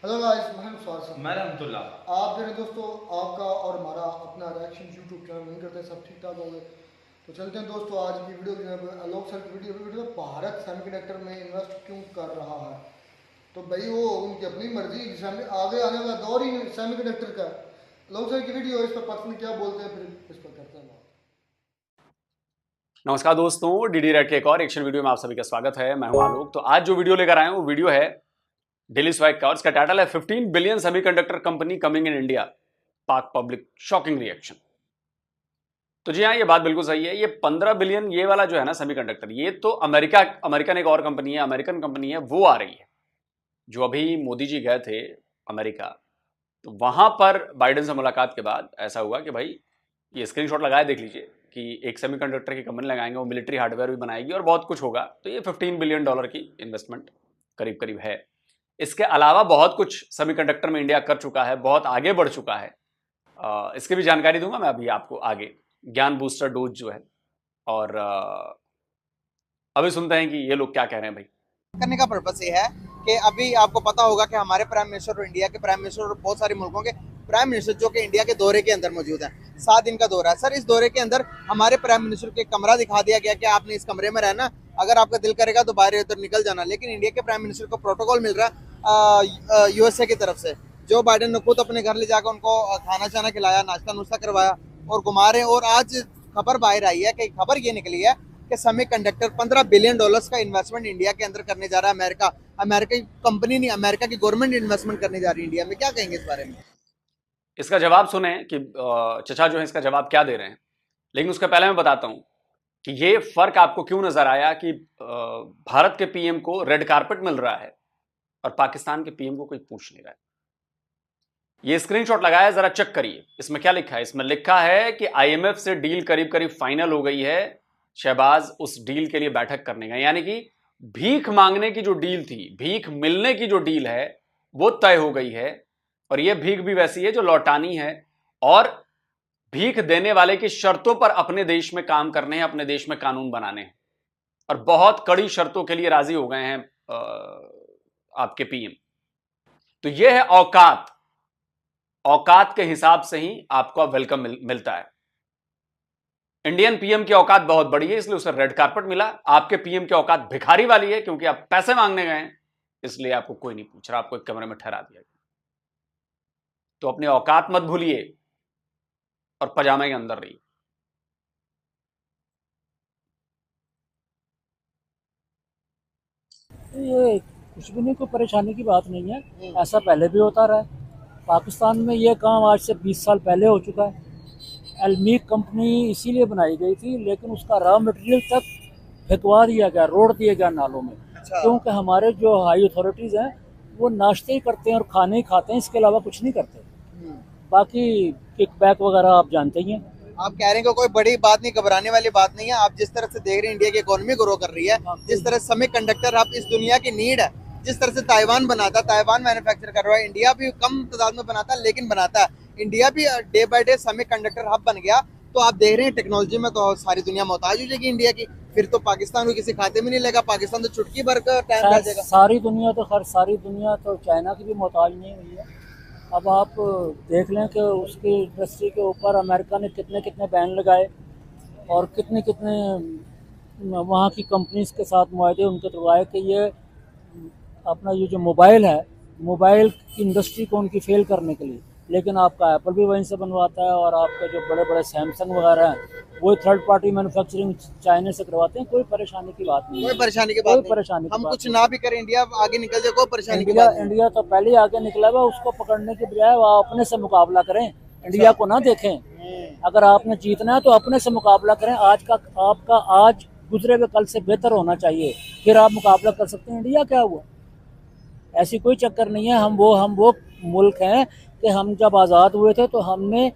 Hello guys, मैं स्वागत। मैं रहमतुल्ला। आप मेरे दोस्तों, आपका और हमारा अपना रिएक्शन यूट्यूब चैनल नहीं करते, सब ठीक ठाक होंगे। तो चलते हैं दोस्तों, आज की वीडियो जो है आलोक सर की वीडियो भारत सेमीकंडक्टर में इन्वेस्ट क्यों कर रहा है। तो भाई वो उनकी अपनी मर्जी, आगे आने वाला दौर ही सेमीकंडक्टर का। आलोक सर की वीडियो, इस पर पर्सन क्या बोलते हैं, फिर इस पर करते हैं बात। नमस्कार दोस्तों, डीडी रेड के एक और एक्शन वीडियो में आप सभी का स्वागत है। मैं हूं आलोक। तो आज जो वीडियो लेकर आए हैं वो वीडियो है डेली स्वैग का और इसका टाइटल है 15 billion semiconductor company coming in India, पाक पब्लिक शॉकिंग रिएक्शन। तो जी हाँ, ये बात बिल्कुल सही है। ये 15 बिलियन ये वाला जो है ना सेमीकंडक्टर, ये तो अमेरिकन एक और कंपनी है, अमेरिकन कंपनी है, वो आ रही है। जो अभी मोदी जी गए थे अमेरिका, तो वहां पर बाइडेन से मुलाकात के बाद ऐसा हुआ कि भाई ये स्क्रीनशॉट लगाए देख लीजिए कि एक सेमीकंडक्टर की कंपनी लगाएंगे, वो मिलिट्री हार्डवेयर भी बनाएगी और बहुत कुछ होगा। तो ये 15 बिलियन डॉलर की इन्वेस्टमेंट करीब करीब है। इसके अलावा बहुत कुछ सेमीकंडक्टर में इंडिया कर चुका है, बहुत आगे बढ़ चुका है। इसकी भी जानकारी दूंगा मैं अभी आपको आगे। ज्ञान बूस्टर डोज जो है, और अभी सुनते हैं कि ये लोग क्या कह रहे हैं भाई। करने का पर्पस ये है कि अभी आपको पता होगा कि हमारे प्राइम मिनिस्टर और इंडिया के प्राइम मिनिस्टर और बहुत सारे मुल्कों के प्राइम मिनिस्टर जो कि इंडिया के दौरे के अंदर मौजूद है। 7 दिन का दौरा है सर। इस दौरे के अंदर हमारे प्राइम मिनिस्टर को एक कमरा दिखा दिया गया कि आपने इस कमरे में रहना, अगर आपका दिल करेगा तो बाहर उधर निकल जाना। लेकिन इंडिया के प्राइम मिनिस्टर को प्रोटोकॉल मिल रहा है यूएसए की तरफ से। जो बाइडेन ने खुद अपने घर ले जाकर उनको खाना छाना खिलाया, नाश्ता नुश्ता करवाया और घुमा रहे। और आज खबर बाहर आई है कि खबर ये निकली है कि सेमीकंडक्टर 15 बिलियन डॉलर्स का इन्वेस्टमेंट इंडिया के अंदर करने जा रहा है अमेरिका। अमेरिका की कंपनी नहीं, अमेरिका की गवर्नमेंट इन्वेस्टमेंट करने जा रही है इंडिया में। क्या कहेंगे इस बारे में? इसका जवाब सुने कि चचा जो है इसका जवाब क्या दे रहे हैं। लेकिन उसके पहले मैं बताता हूं कि ये फर्क आपको क्यों नजर आया कि भारत के पीएम को रेड कारपेट मिल रहा है और पाकिस्तान के पीएम को कोई पूछ नहीं रहा है। ये स्क्रीनशॉट लगाया, जरा चेक करिए इसमें क्या लिखा है। इसमें लिखा है कि आईएमएफ से डील करीब करीब फाइनल हो गई है। शहबाज उस डील के लिए बैठक करने गए, यानी कि भीख मांगने की जो डील थी, भीख मिलने की जो डील है, वो तय हो गई है। और यह भीख भी वैसी है जो लौटानी है, और भीख देने वाले की शर्तों पर अपने देश में काम करने हैं, अपने देश में कानून बनाने हैं। और बहुत कड़ी शर्तों के लिए राजी हो गए हैं आपके पीएम। तो यह है औकात। औकात के हिसाब से ही आपको वेलकम मिलता है। इंडियन पीएम की औकात बहुत बड़ी है, इसलिए उसे रेड कार्पेट मिला। आपके पीएम की औकात भिखारी वाली है, क्योंकि आप पैसे मांगने गए हैं, इसलिए आपको कोई नहीं पूछ रहा, आपको एक कमरे में ठहरा दिया गया। तो अपनी औकात मत भूलिए और पजामे के अंदर रहिए। ये कुछ भी नहीं, कोई परेशानी की बात नहीं है। ऐसा पहले भी होता रहा है। पाकिस्तान में ये काम आज से 20 साल पहले हो चुका है। एलमीक कंपनी इसीलिए बनाई गई थी, लेकिन उसका रॉ मटेरियल तक फेंकवा दिया गया, रोड दिए गया नालों में। अच्छा। क्योंकि हमारे जो हाई अथॉरिटीज़ हैं वो नाश्ते ही करते हैं और खाने ही खाते हैं, इसके अलावा कुछ नहीं करते। बाकी किकबैक वगैरह आप जानते ही हैं। आप कह रहे हैं कि कोई बड़ी बात नहीं, घबराने वाली बात नहीं है। आप जिस तरह से देख रहे हैं इंडिया की इकोनॉमी ग्रो कर रही है, जिस तरह सेमीकंडक्टर अब इस दुनिया की नीड है, जिस तरह से ताइवान बनाता, ताइवान मैन्युफैक्चर कर रहा है, इंडिया भी कम तादाद में बनाता है लेकिन बनाता है। इंडिया भी day by day semiconductor hub बन गया। तो आप देख रहे हैं टेक्नोलॉजी में तो सारी दुनिया मोहताज हो जाएगी इंडिया की। फिर तो पाकिस्तान को किसी खाते में नहीं लेगा, पाकिस्तान तो चुटकी भर कर टाइम रह जाएगा। सारी दुनिया तो चाइना की भी मोहताज नहीं हुई है। अब आप देख लें कि उसकी इंडस्ट्री के ऊपर अमेरिका ने कितने कितने बैन लगाए और कितने कितने वहाँ की कंपनीज के साथ मुआहदे उनके करवाए कि ये अपना ये जो मोबाइल है, मोबाइल की इंडस्ट्री को उनकी फेल करने के लिए। लेकिन आपका एप्पल भी वहीं से बनवाता है और आपका जो बड़े बड़े सैमसंग वगैरह हैं वो थर्ड पार्टी मैन्युफैक्चरिंग चाइना से करवाते हैं। कोई परेशानी की बात नहीं है, कोई परेशानी की कोई बात नहीं। परेशानी की हम बात कुछ नहीं। ना भी करें, इंडिया आगे निकल जाए, कोई परेशानी की इंडिया बात नहीं। इंडिया तो पहले ही आगे निकला हुआ, उसको पकड़ने के बजाय वो अपने से मुकाबला करें, इंडिया को ना देखें। अगर आपने जीतना है तो अपने से मुकाबला करें। आपका आज गुजरे हुए कल से बेहतर होना चाहिए, फिर आप मुकाबला कर सकते हैं। इंडिया क्या हुआ, ऐसी कोई चक्कर नहीं है। हम वो मुल्क हैं कि हम जब आज़ाद हुए थे तो हमने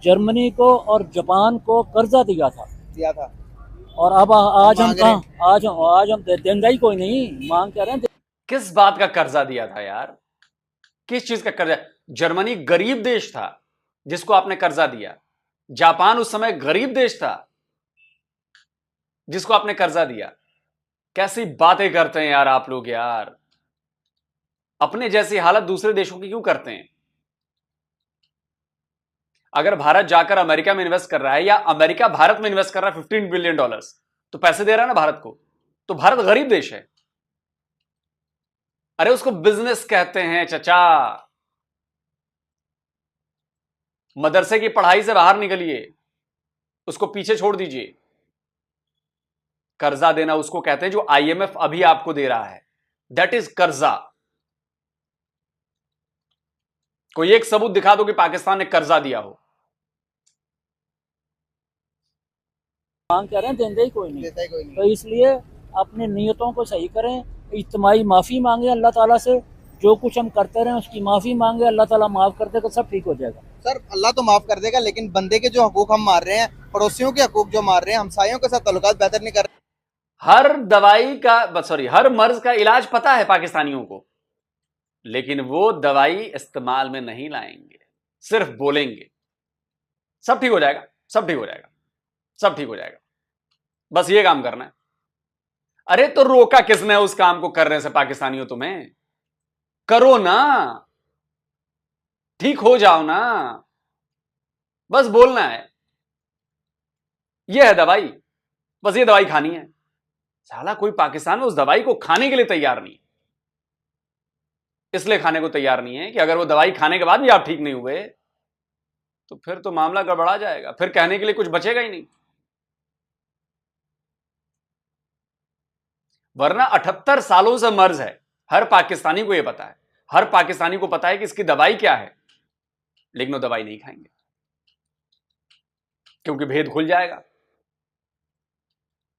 जर्मनी को और जापान को कर्जा दिया था। और अब आज हम कहाँ, आज हम देंगे ही कोई नहीं, मांग कह रहे हैं। किस बात का कर्जा दिया था यार? किस चीज का कर्जा? जर्मनी गरीब देश था जिसको आपने कर्जा दिया। जापान उस समय गरीब देश था जिसको आपने कर्जा दिया। कैसी बातें करते हैं यार आप लोग यार। अपने जैसी हालत दूसरे देशों की क्यों करते हैं? अगर भारत जाकर अमेरिका में इन्वेस्ट कर रहा है या अमेरिका भारत में इन्वेस्ट कर रहा है $15 बिलियन, तो पैसे दे रहा है ना भारत को, तो भारत गरीब देश है। अरे उसको बिजनेस कहते हैं चचा। मदरसे की पढ़ाई से बाहर निकलिए, उसको पीछे छोड़ दीजिए। कर्जा देना उसको कहते हैं जो IMF अभी आपको दे रहा है, दैट इज कर्जा। कोई एक सबूत दिखा दो कि पाकिस्तान ने कर्जा दिया हो। मांग कर रहे हैं, देंगे ही कोई नहीं। देता ही कोई नहीं। तो इसलिए अपनी नीयतों को सही करें, इज्तिमाई माफ़ी मांगे अल्लाह ताला से, जो कुछ हम करते रहे उसकी माफ़ी मांगे, अल्लाह ताला माफ़ कर देगा, सब ठीक हो जाएगा। सर अल्लाह तो माफ कर देगा, लेकिन बंदे के जो हकूक हम मार रहे हैं, पड़ोसियों के हकूक जो मार रहे हैं, हमसायों के साथ ताल्लुकात बेहतर नहीं कर रहे। हर दवाई का हर मर्ज का इलाज पता है पाकिस्तानियों को, लेकिन वो दवाई इस्तेमाल में नहीं लाएंगे, सिर्फ बोलेंगे सब ठीक हो जाएगा, सब ठीक हो जाएगा, सब ठीक हो जाएगा। बस ये काम करना है। अरे तो रोका किसने उस काम को करने से पाकिस्तानियों? तुम्हें करो ना, ठीक हो जाओ ना, बस बोलना है यह है दवाई, बस ये दवाई खानी है। साला कोई पाकिस्तान में उस दवाई को खाने के लिए तैयार नहीं, इसलिए खाने को तैयार नहीं है कि अगर वो दवाई खाने के बाद भी आप ठीक नहीं हुए तो फिर तो मामला गड़बड़ा जाएगा, फिर कहने के लिए कुछ बचेगा ही नहीं। वरना 78 सालों से मर्ज है, हर पाकिस्तानी को यह पता है, हर पाकिस्तानी को पता है कि इसकी दवाई क्या है, लेकिन वो दवाई नहीं खाएंगे क्योंकि भेद खुल जाएगा।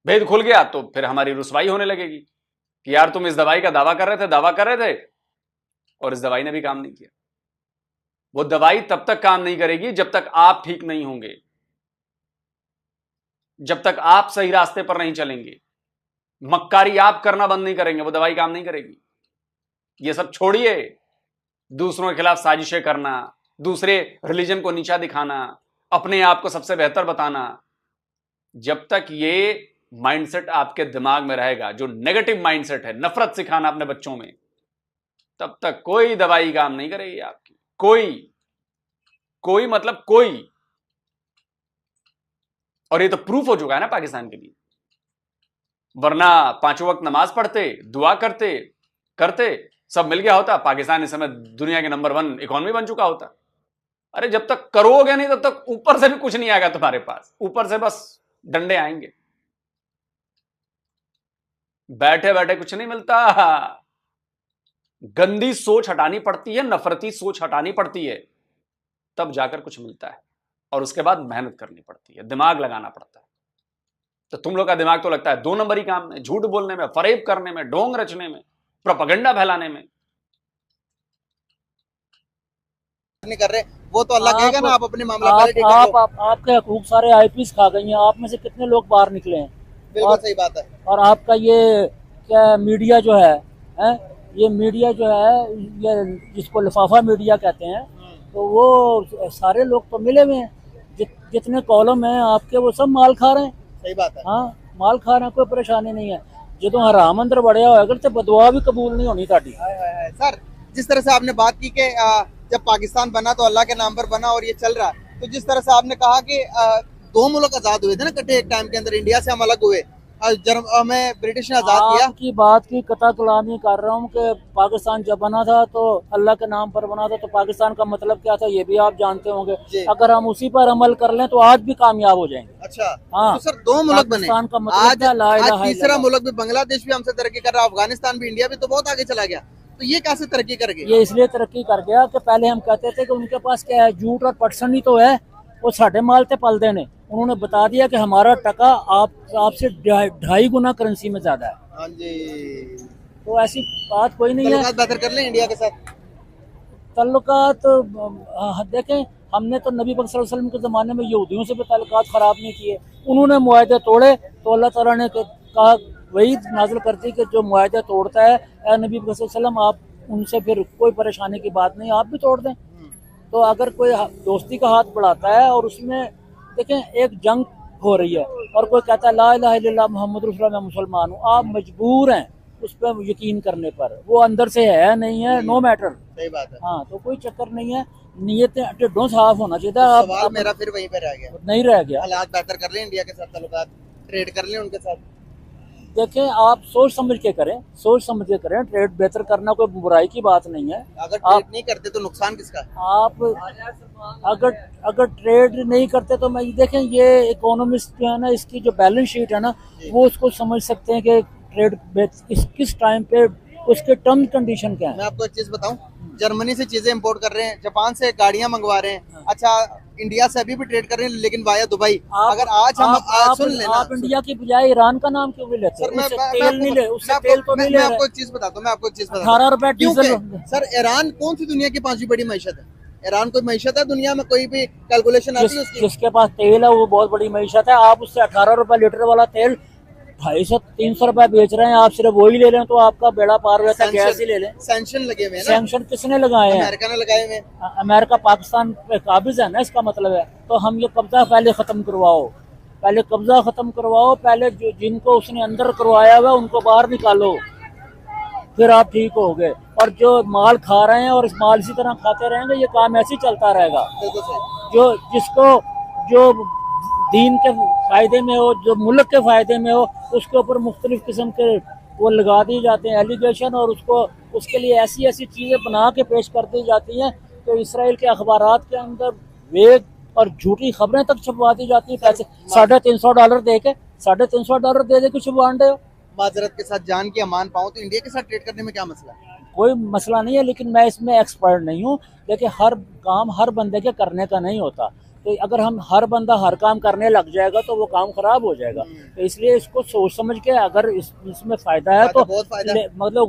भेद खुल गया तो फिर हमारी रुसवाई होने लगेगी कि यार तुम इस दवाई का दावा कर रहे थे और इस दवाई ने भी काम नहीं किया। वो दवाई तब तक काम नहीं करेगी जब तक आप ठीक नहीं होंगे, जब तक आप सही रास्ते पर नहीं चलेंगे, मक्कारी आप करना बंद नहीं करेंगे, वो दवाई काम नहीं करेगी। ये सब छोड़िए, दूसरों के खिलाफ साजिशें करना, दूसरे रिलीजन को नीचा दिखाना, अपने आप को सबसे बेहतर बताना, जब तक ये माइंडसेट आपके दिमाग में रहेगा, जो नेगेटिव माइंडसेट है, नफरत सिखाना अपने बच्चों में, तब तक कोई दवाई काम नहीं करेगी आपकी। कोई मतलब कोई। और ये तो प्रूफ हो चुका है ना पाकिस्तान के लिए, वरना 5 वक्त नमाज पढ़ते, दुआ करते सब मिल गया होता, पाकिस्तान इस समय दुनिया के नंबर 1 इकोनॉमी बन चुका होता। अरे जब तक करोगे नहीं तब तक ऊपर से भी कुछ नहीं आएगा तुम्हारे पास, ऊपर से बस डंडे आएंगे। बैठे बैठे कुछ नहीं मिलता, गंदी सोच हटानी पड़ती है, नफरती सोच हटानी पड़ती है, तब जाकर कुछ मिलता है। और उसके बाद मेहनत करनी पड़ती है, दिमाग लगाना पड़ता है। तो तुम लोग का दिमाग तो लगता है 2 नंबरी काम में, झूठ बोलने में, फरेब करने में, ढोंग रचने में, प्रोपेगेंडा फैलाने में। नहीं कर रहे, वो तो अल्लाह कहेगा ना, आप अपने मामला आपके हकूक सारे आईपीएस खा गई हैं। आप में से कितने लोग बाहर निकले हैं? बिल्कुल सही बात है। और आपका ये क्या मीडिया जो है, ये मीडिया जो है, ये जिसको लिफाफा मीडिया कहते हैं, तो वो सारे लोग तो मिले हुए हैं, जितने कॉलम हैं आपके वो सब माल खा रहे हैं। सही बात है। हाँ, माल खा रहे हैं, कोई परेशानी नहीं है। जो हराम अंदर बढ़िया होगा तो बदुआ भी कबूल नहीं होनी ताड़ी। सर जिस तरह से आपने बात की कि जब पाकिस्तान बना तो अल्लाह के नाम पर बना और ये चल रहा है, तो जिस तरह से आपने कहा कि 2 मुल्क आजाद हुए थे ना इकट्ठे एक टाइम के अंदर, इंडिया से हम अलग हुए, हमें ब्रिटिश ने आजाद किया। आपकी बात की कता कलामी कर रहा हूँ कि पाकिस्तान जब बना था तो अल्लाह के नाम पर बना था, तो पाकिस्तान का मतलब क्या था ये भी आप जानते होंगे। अगर हम उसी पर अमल कर लें तो आज भी कामयाब हो जाएंगे। अच्छा हाँ, तो सर 2 मुल्क बने, पाकिस्तान का मतलब आज तीसरा मुल्क भी, बांग्लादेश भी हमसे तरक्की कर रहा है, अफगानिस्तान भी, इंडिया भी तो बहुत आगे चला गया। तो ये कैसे तरक्की कर गया? ये इसलिए तरक्की कर गया कि पहले हम कहते थे कि उनके पास क्या है, झूठ और पटसन ही तो है, वो साढ़े माल थे पलदे ने। उन्होंने बता दिया कि हमारा टका आपसे 2.5 गुना करेंसी में ज्यादा है। हाँ जी, तो ऐसी बात कोई नहीं है। बेहतर कर लें इंडिया के साथ तल्लुकात। देखें, हमने तो नबी पाक सल्लल्लाहु अलैहि वसल्लम के ज़माने में यहूदियों से भी तल्लुकात ख़राब नहीं किए, उन्होंने मुआहदे तोड़े तो अल्लाह ताला ने कहा, वही नाज़िल करती कि जो मुआहदे तोड़ता है, ए नबी पाक सल्लल्लाहु अलैहि वसल्लम आप उनसे फिर कोई परेशानी की बात नहीं, आप भी तोड़ दें। तो अगर कोई दोस्ती का हाथ बढ़ाता है और उसमें देखें एक जंग हो रही है और कोई कहता है ला इलाहा इल्लल्लाह मुहम्मद रसूलुल्लाह मैं मुसलमान हूँ, आप मजबूर हैं उस पर यकीन करने पर, वो अंदर से है नहीं है नो मैटर। सही बात है। हाँ, तो कोई चक्कर नहीं है, नीयतें टिड्डों साफ होना चाहिए था। सवाल मेरा फिर वहीं पे रह गया, नहीं रह गया। हालात बेहतर कर लें, इंडिया के साथ ताल्लुकात ट्रेड कर लें उनके साथ। देखें, आप सोच समझ के करें, सोच समझ के करें। ट्रेड बेहतर करना कोई बुराई की बात नहीं है। अगर ट्रेड नहीं करते तो नुकसान किसका है? आप अगर ट्रेड नहीं करते तो मैं देखें, ये इकोनॉमिस्ट जो है ना, इसकी जो बैलेंस शीट है ना, वो उसको समझ सकते हैं कि ट्रेड किस टाइम पे उसके टर्म कंडीशन क्या है। मैं आपको एक चीज बताऊं, जर्मनी से चीजें इंपोर्ट कर रहे हैं, जापान से गाड़ियां मंगवा रहे हैं, अच्छा इंडिया से अभी भी ट्रेड कर रहे हैं लेकिन वाया दुबई। अगर आज हम सुन लेना, आप इंडिया की बजाय ईरान का नाम क्यों भी लेते हैं? उससे तेल नहीं ले, उससे तेल तो नहीं ले मैं रहे। आपको एक चीज बताता हूं, मैं आपको एक चीज बताता 18 रुपए डीजल। हूं। सर ईरान कौन सी दुनिया की 5वीं बड़ी मैशत है? ईरान कोई मैशत है दुनिया में? कोई भी कैलकुलेशन आती है उसकी? जिसके पास तेल है वो बहुत बड़ी मैशत है। आप उससे 18 रुपए लीटर वाला तेल 250-300 रुपए बेच रहे हैं, आप सिर्फ वही ले लें तो आपका बेड़ा पार रहता है। गैस ही ले लें। सैंक्शन लगे हुए हैं ना, सैंक्शन किसने लगाए हैं? अमेरिका ने लगाए हुए हैं। अमेरिका पाकिस्तान पे काबिज है ना, इसका मतलब है। तो हम ये कब्जा पहले खत्म करवाओ, पहले कब्जा खत्म करवाओ, पहले जो जिनको उसने अंदर करवाया हुआ उनको बाहर निकालो, फिर आप ठीक हो गए। और जो माल खा रहे हैं और इस माल इसी तरह खाते रहेंगे, ये काम ऐसे ही चलता रहेगा। बिल्कुल सही। जो जिसको जो दीन के फायदे में हो, जो मुल्क के फायदे में हो, उसके ऊपर मुख्तलिफ किस्म के वो लगा दिए जाते हैं एलिगेशन, और उसको उसके लिए ऐसी ऐसी चीज़ें बना के पेश कर दी जाती हैं कि इसराइल के अखबारात के अंदर वेग और झूठी खबरें तक छपवा दी जाती हैं। पैसे $350 दे के, $350 दे के छुपवा दे। माजरत के साथ जान की अमान पाऊं तो इंडिया के साथ ट्रेड करने में क्या मसला है? कोई मसला नहीं है, लेकिन मैं इसमें एक्सपर्ट नहीं हूँ। देखिए, हर काम हर बंदे के करने का नहीं होता, तो अगर हम हर बंदा हर काम करने लग जाएगा तो वो काम खराब हो जाएगा। तो इसलिए इसको सोच समझ के, अगर इसमें फायदा है तो बहुत फायदा है। मतलब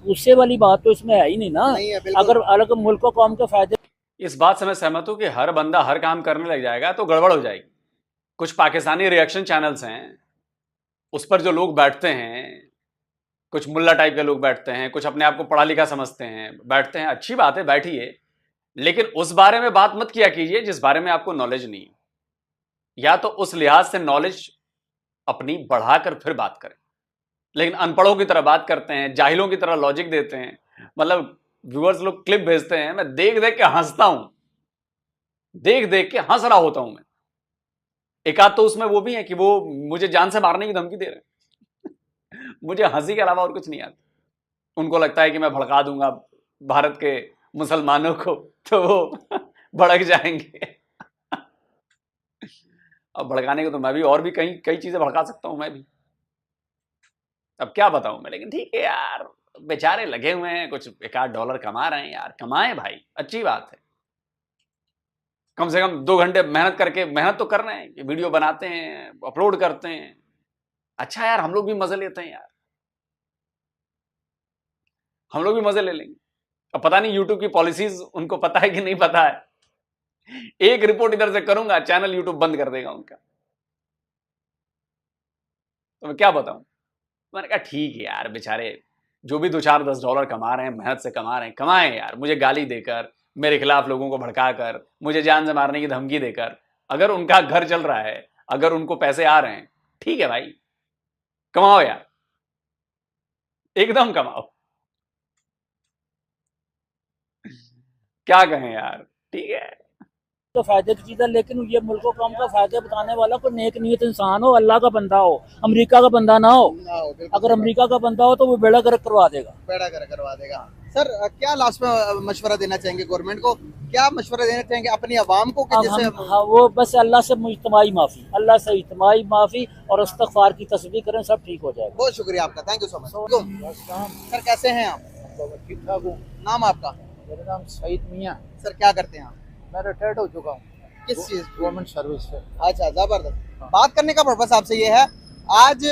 गुस्से वाली बात तो इसमें है ही नहीं ना। नहीं है, बिल्कुल। अगर अलग मुल्क को कौम के फायदे। इस बात से मैं सहमत हूं कि हर बंदा हर काम करने लग जाएगा तो गड़बड़ हो जाएगी। कुछ पाकिस्तानी रिएक्शन चैनल्स हैं, उस पर जो लोग बैठते हैं, कुछ मुल्ला टाइप के लोग बैठते हैं, कुछ अपने आप को पढ़ा लिखा समझते हैं, बैठते हैं। अच्छी बात है, बैठिए, लेकिन उस बारे में बात मत किया कीजिए जिस बारे में आपको नॉलेज नहीं है। या तो उस लिहाज से नॉलेज अपनी बढ़ाकर फिर बात करें, लेकिन अनपढ़ों की तरह बात करते हैं, जाहिलों की तरह लॉजिक देते हैं। मतलब व्यूअर्स लोग क्लिप भेजते हैं, मैं देख देख के हंसता हूं, देख देख के हंस रहा होता हूं मैं। एक आध तो उसमें वो भी है कि वो मुझे जान से मारने की धमकी दे रहे हैं। मुझे हंसी के अलावा और कुछ नहीं आता। उनको लगता है कि मैं भड़का दूंगा भारत के मुसलमानों को तो वो भड़क जाएंगे। अब भड़काने को तो मैं भी और भी कई चीजें भड़का सकता हूं मैं भी, अब क्या बताऊं मैं। लेकिन ठीक है यार, बेचारे लगे हुए हैं, कुछ $1-8 कमा रहे हैं यार, कमाएं भाई, अच्छी बात है। कम से कम 2 घंटे मेहनत तो कर रहे हैं, वीडियो बनाते हैं, अपलोड करते हैं। अच्छा यार, हम लोग भी मजे लेते हैं यार, हम लोग भी मजे ले लेंगे। अब पता नहीं यूट्यूब की पॉलिसीज उनको पता है कि नहीं पता है। एक रिपोर्ट इधर से करूंगा, चैनल यूट्यूब बंद कर देगा उनका। तो मैं क्या बताऊं। मैंने कहा ठीक है यार, बेचारे जो भी $2-4-10 कमा रहे हैं, मेहनत से कमा रहे हैं, कमाएं यार। मुझे गाली देकर, मेरे खिलाफ लोगों को भड़काकर, मुझे जान से मारने की धमकी देकर, अगर उनका घर चल रहा है, अगर उनको पैसे आ रहे हैं, ठीक है भाई, कमाओ यार, एकदम कमाओ। क्या कहें यार, ठीक है। तो फायदे की चीज है, लेकिन ये मुल्कों कौम का फायदा बताने वाला कोई नेक नीयत इंसान हो, अल्लाह का बंदा हो, अमेरिका का बंदा ना हो। अगर अमेरिका का बंदा हो तो वो बेड़ा गर्क करवा देगा, बेड़ा गर्क करवा देगा। सर क्या लास्ट में मशवरा देना चाहेंगे गवर्नमेंट को, क्या मशवरा देना चाहेंगे अपनी आवाम को कि जैसे वो बस अल्लाह से इज्तिमाई माफी, अल्लाह से इज्तिमाई माफी और इस्तग़फ़ार की तस्बीह करें, सब ठीक हो जाएगा। बहुत शुक्रिया आपका, thank you so much. Sir कैसे हैं आप? ठीक ठाक हूँ। नाम आपका? मेरा नाम सईद मियाँ। सर क्या करते हैं आप? मैं रिटायर्ड हो चुका हूँ किस चीज? गवर्नमेंट सर्विस से। अच्छा, जबरदस्त। बात करने का पर्पस आपसे ये है, आज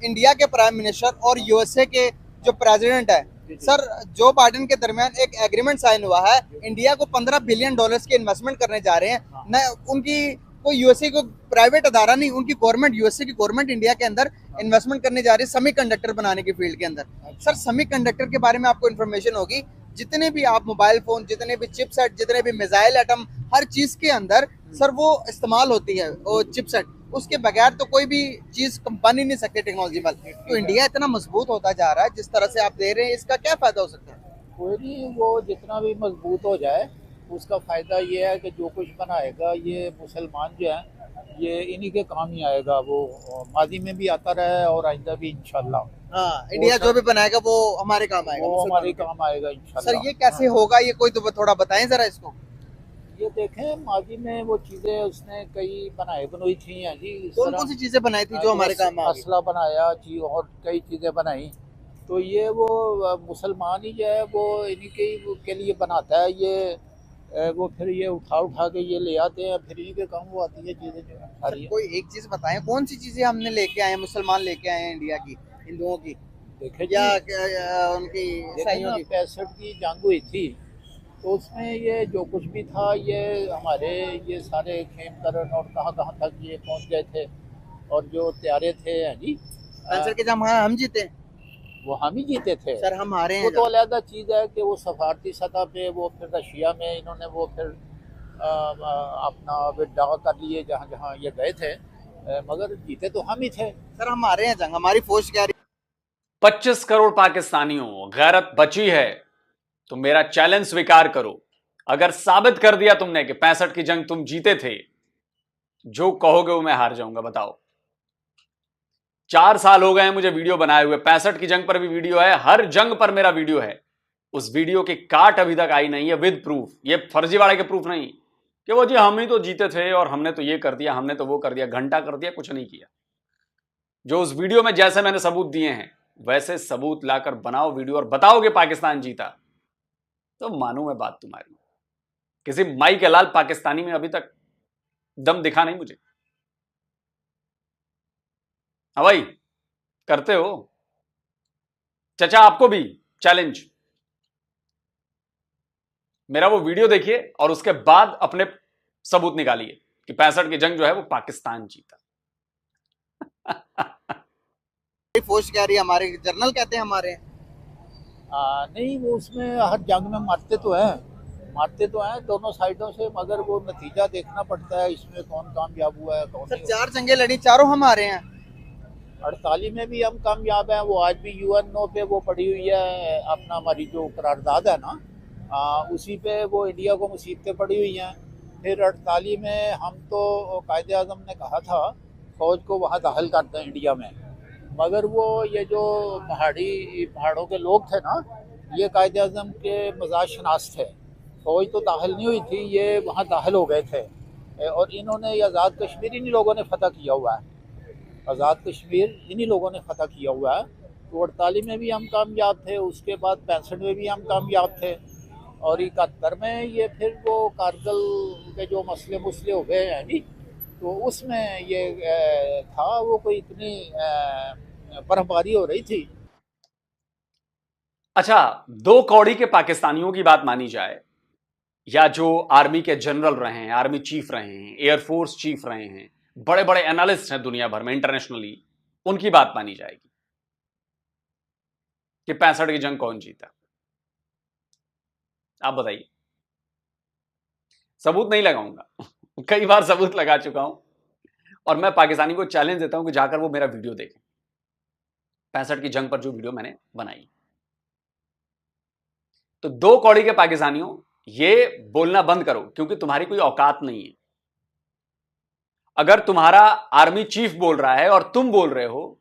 इंडिया के प्राइम मिनिस्टर और यूएसए के जो प्रेसिडेंट है सर जो बाइडेन के दरमियान एक एग्रीमेंट साइन हुआ है, इंडिया को $15 बिलियन की इन्वेस्टमेंट करने जा रहे हैं। न उनकी कोई यूएसए को प्राइवेट अदारा नहीं, उनकी गवर्नमेंट, यूएसए की गवर्नमेंट इंडिया के अंदर इन्वेस्टमेंट करने जा रही है सेमीकंडक्टर बनाने की फील्ड के अंदर। सर सेमीकंडक्टर के बारे में आपको इन्फॉर्मेशन होगी, जितने भी आप मोबाइल फोन, जितने भी चिपसेट, जितने भी मिसाइल एटम, हर चीज के अंदर सर वो इस्तेमाल होती है वो चिपसेट। उसके बगैर तो कोई भी चीज बन ही नहीं सकती टेक्नोलॉजी पर। तो इंडिया इतना मजबूत होता जा रहा है जिस तरह से आप दे रहे हैं, इसका क्या फायदा हो सकता है? कोई नहीं, वो जितना भी मजबूत हो जाए उसका फ़ायदा ये है कि जो कुछ बनाएगा ये मुसलमान जो है ये इन्हीं के काम ही आएगा। वो माजी में भी आता रहा है और आइंदा भी इंशाल्लाह। हाँ, इंडिया जो भी बनाएगा वो हमारे काम आएगा, वो हमारे मुसलमानों काम आएगा के। इंशाल्लाह। सर ये कैसे होगा, ये कोई तो थोड़ा बताएं जरा इसको। ये देखें, माजी में वो चीज़ें उसने कई बनाई थी हैं जी। इस कौन तरह कौन सी चीजें बनाई थी जो हमारे काम आ गई? असला बनाया जी और कई चीज़ें बनाई। तो ये वो मुसलमान ही जो है वो इन्हीं के लिए बनाता है ये। वो फिर ये उठा के ये ले आते हैं, फिर इन्हीं के काम वो आती है चीज़ें जो है सारी। कोई एक चीज बताएं, कौन सी चीजें हमने लेके आए हैं, मुसलमान लेके आए हैं इंडिया की, हिंदुओं की देखे या जी, उनकी देखिए ईसाइयों ना, की? 65 की जंग हुई थी तो उसमें ये जो कुछ भी था ये हमारे ये सारे खेमकरण और कहाँ कहाँ तक ये पहुँच गए थे। और जो त्यारे थे हैं जी, कैंसर के जब हम जीते वो हम ही जीते थे। सर, हम हारे वो हैं तो अलग चीज़ है कि वो सफारती सतह पे वो फिर रशिया में इन्होंने वो फिर अपना विड्रॉ कर लिए जहाँ जहाँ ये गए थे। मगर जीते तो हम ही थे। सर, हम हारे हैं जंग, हमारी फौज कह रही 25 करोड़ पाकिस्तानियों गैरत बची है तो मेरा चैलेंज स्वीकार करो। अगर साबित कर दिया तुमने कि 65 की जंग तुम जीते थे, जो कहोगे वो मैं हार जाऊंगा। बताओ, 4 साल हो गए हैं मुझे वीडियो बनाए हुए, 65 की जंग पर भी वीडियो है, हर जंग पर मेरा वीडियो है। उस वीडियो की काट अभी तक आई नहीं है विद प्रूफ। ये फर्जीवाड़े के प्रूफ नहीं कि वो जी हम ही तो जीते थे और हमने तो ये कर दिया, हमने तो वो कर दिया, घंटा कर दिया, कुछ नहीं किया। जो उस वीडियो में जैसे मैंने सबूत दिए हैं वैसे सबूत लाकर बनाओ वीडियो और बताओगे पाकिस्तान जीता, तो मानू मैं बात तुम्हारी। किसी माई के लाल पाकिस्तानी में अभी तक दम दिखा नहीं मुझे। हाँ भाई, करते हो चचा, आपको भी चैलेंज। मेरा वो वीडियो देखिए और उसके बाद अपने सबूत निकालिए कि 65 की जंग जो है वो पाकिस्तान जीता। फौज कह रही है, हमारे जर्नल कहते हैं हमारे। नहीं, वो उसमें हर जंग में मारते तो हैं दोनों साइडों से, मगर वो नतीजा देखना पड़ता है इसमें कौन कामयाब हुआ है कौन सर, नहीं। 4 जंगें लड़ी, चारों हम हारे हैं। 48 में भी हम कामयाब हैं। वो आज भी यूएनओ पे वो पड़ी हुई है, अपना हमारी जो करारदाद है ना, उसी पे वो इंडिया को मुसीबतें पड़ी हुई हैं। फिर 48 में हम तो कायदे आज़म ने कहा था फौज को वहाँ दाखिल कर दें इंडिया में, मगर वो ये जो पहाड़ों के लोग थे ना, ये कायदे आज़म के मजाज शनास थे। फौज तो दाखिल नहीं हुई थी, ये वहाँ दाखिल हो गए थे। और इन्होंने ये आज़ाद कश्मीर इन्हीं लोगों ने फतह किया हुआ है। आज़ाद कश्मीर इन्हीं लोगों ने फतह किया हुआ है। तो 48 में भी हम कामयाब थे, उसके बाद 65 में भी हम कामयाब थे, और 71 में ये फिर वो कारगिल के जो मसले हो गए हैं जी, तो उसमें ये था वो कोई इतनी बर्फबारी हो रही थी। अच्छा, 2 कौड़ी के पाकिस्तानियों की बात मानी जाए या जो आर्मी के जनरल रहे हैं, आर्मी चीफ रहे हैं, एयरफोर्स चीफ रहे हैं, बड़े बड़े एनालिस्ट हैं दुनिया भर में इंटरनेशनली, उनकी बात मानी जाएगी कि 65 की जंग कौन जीता। आप बताइए। सबूत नहीं लगाऊंगा कई बार सबूत लगा चुका हूं, और मैं पाकिस्तानी को चैलेंज देता हूं कि जाकर वो मेरा वीडियो देखें, 65 की जंग पर जो वीडियो मैंने बनाई। तो 2 कौड़ी के पाकिस्तानियों, ये बोलना बंद करो क्योंकि तुम्हारी कोई औकात नहीं है। अगर तुम्हारा आर्मी चीफ बोल रहा है और तुम बोल रहे हो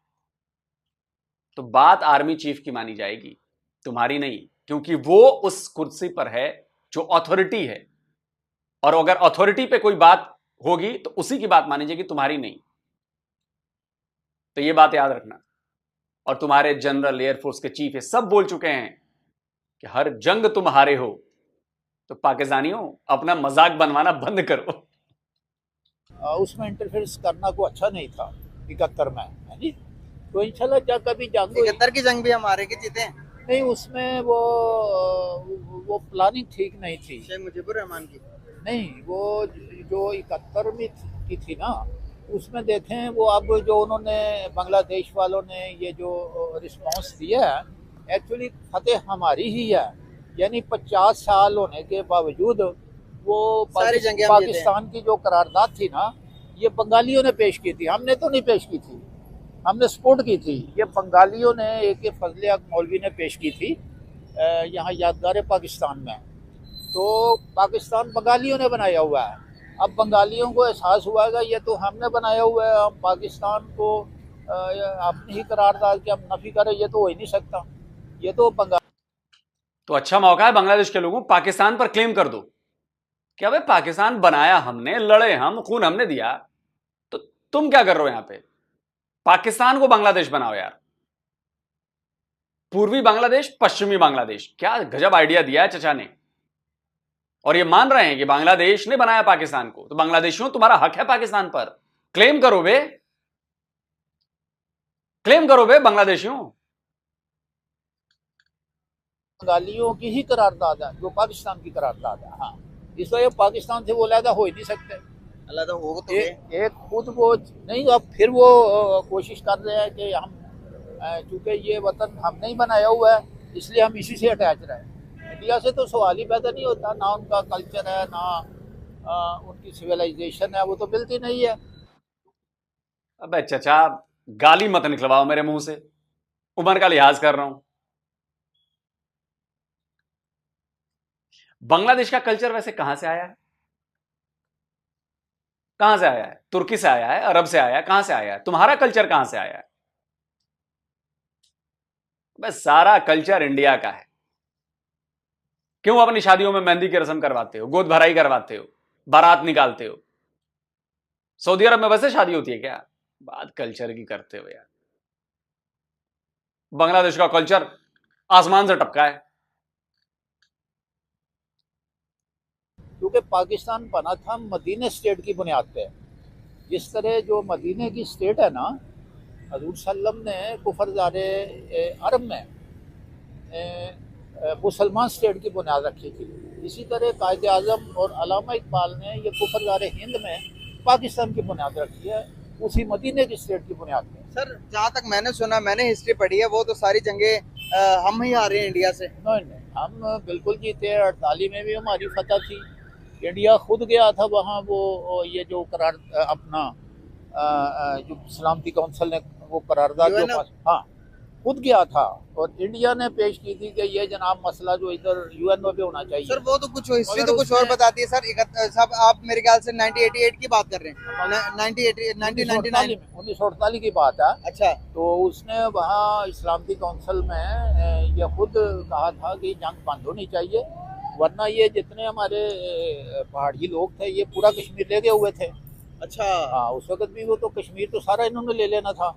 तो बात आर्मी चीफ की मानी जाएगी, तुम्हारी नहीं, क्योंकि वो उस कुर्सी पर है जो अथॉरिटी है, और अगर अथॉरिटी पे कोई बात होगी तो उसी की बात मानी जाएगी, तुम्हारी नहीं। तो ये बात याद रखना। और तुम्हारे जनरल, एयरफोर्स के चीफ है, सब बोल चुके हैं कि हर जंग तुम हारे हो। तो पाकिस्तानियों, अपना मजाक बनवाना बंद करो। उसमें इंटरफेरेंस करना को अच्छा नहीं था 71 में, है जी। तो इंशाल्लाह जब कभी जंग 71 की जंग भी हमारे के जीते हैं। नहीं, उसमें वो प्लानिंग ठीक नहीं थी शेख मुजीबुर रहमान की। नहीं, वो जो 71 में की थी ना, उसमें देखें वो अब जो उन्होंने बांग्लादेश वालों ने ये जो रिस्पांस दिया है, एक्चुअली फतेह हमारी ही है। यानी 50 साल होने के बावजूद वो सारी जंगें हम जीते हैं। पाकिस्तान की जो करारदाद थी ना, ये बंगालियों ने पेश की थी, हमने तो नहीं पेश की थी, हमने सपोर्ट की थी। ये बंगालियों ने, एक फजले हक मौलवी ने पेश की थी यहाँ यादगार पाकिस्तान में। तो पाकिस्तान बंगालियों ने बनाया हुआ है। अब बंगालियों को एहसास हुआ है ये तो हमने बनाया हुआ है, हम पाकिस्तान को अपनी ही करारदाद की हम नफी करें, ये तो हो ही नहीं सकता। ये तो बंगाल तो अच्छा मौका है बांग्लादेश के लोगों, पाकिस्तान पर क्लेम कर दो कि भाई पाकिस्तान बनाया हमने, लड़े हम, खून हमने दिया, तो तुम क्या कर रहे हो यहां पे? पाकिस्तान को बांग्लादेश बनाओ यार, पूर्वी बांग्लादेश, पश्चिमी बांग्लादेश। क्या गजब आइडिया दिया है चचा ने। और ये मान रहे हैं कि बांग्लादेश ने बनाया पाकिस्तान को, तो बांग्लादेशियों तुम्हारा हक है पाकिस्तान पर, क्लेम करो बे, क्लेम करो बे बांग्लादेशियों। बंगालियों की ही करारदाद है जो पाकिस्तान की करारदाद है। हाँ, इस वजह पाकिस्तान से वो अलहदा हो ही नहीं सकते। अलग होगा तो एक खुद वो नहीं, अब फिर वो कोशिश कर रहे हैं कि हम चूंकि ये वतन हम नहीं बनाया हुआ है इसलिए हम इसी से अटैच रहे। इंडिया से तो सवाल ही पैदा नहीं होता, ना उनका कल्चर है ना उनकी सिविलाइजेशन है, वो तो मिलती नहीं है। अबे चचा गाली मत निकलवाओ मेरे मुंह से, उम्र का लिहाज कर रहा हूं। बांग्लादेश का कल्चर वैसे कहां से आया है? कहां से आया है? तुर्की से आया है, अरब से आया है, कहां से आया है? तुम्हारा कल्चर कहां से आया है? बस सारा कल्चर इंडिया का है। क्यों अपनी शादियों में मेहंदी की रस्म करवाते हो, गोद भराई करवाते हो, बारात निकालते हो? सऊदी अरब में वैसे शादी होती है क्या? बात कल्चर की करते हो यार। बांग्लादेश का कल्चर आसमान से टपका है। क्योंकि पाकिस्तान बना था मदीने स्टेट की बुनियाद पे। जिस तरह जो मदीने की स्टेट है ना, हजूर सल्लम ने कुफरदारे अरब में मुसलमान स्टेट की बुनियाद रखी थी। इसी तरह कायद आज़म और अल्लामा इकबाल ने ये कुफरदारे हिंद में पाकिस्तान की बुनियाद रखी है, उसी मदीने की स्टेट की बुनियाद पे। सर जहाँ तक मैंने सुना, मैंने हिस्ट्री पढ़ी है, वो तो सारी जंगें हम ही आ रहे हैं इंडिया से। नहीं, हम बिल्कुल जीते। 48 में भी हमारी फतह थी, इंडिया खुद गया था वहाँ। वो ये जो करार अपना जो सलामती काउंसिल ने वो करारदाद जो पास, हाँ, खुद गया था और इंडिया ने पेश की थी कि ये जनाब मसला जो इधर यूएनओ पे होना चाहिए। सर वो तो कुछ हिस्ट्री तो कुछ और बताती है सर। सब आप मेरे ख्याल से 1988 की बात कर रहे हैं, 1999 1948 की बात है। अच्छा, तो उसने वहाँ इस्लामी काउंसिल में ये खुद कहा था कि जंग बंद होनी चाहिए, वरना ये जितने हमारे पहाड़ी लोग थे ये पूरा कश्मीर ले गए हुए थे। अच्छा, हाँ, उस वक्त भी वो तो कश्मीर तो सारा इन्होंने ले लेना था,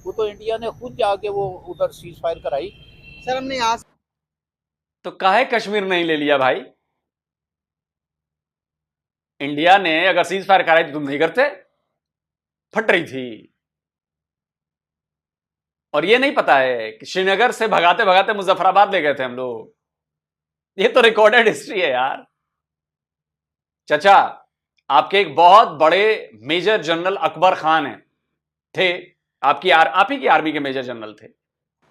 वो तो इंडिया ने खुद जाके वो उधर सीज फायर कराई। सर हमने यहाँ तो काहे कश्मीर नहीं ले लिया भाई? इंडिया ने अगर सीज फायर कराई तो तुम नहीं करते? फट रही थी। और ये नहीं पता है कि श्रीनगर से भगाते भगाते मुजफ्फराबाद ले गए थे हम लोग। ये तो रिकॉर्डेड हिस्ट्री है यार। चचा, आपके एक बहुत बड़े मेजर जनरल अकबर खान है, थे आप ही की आर्मी के मेजर जनरल थे।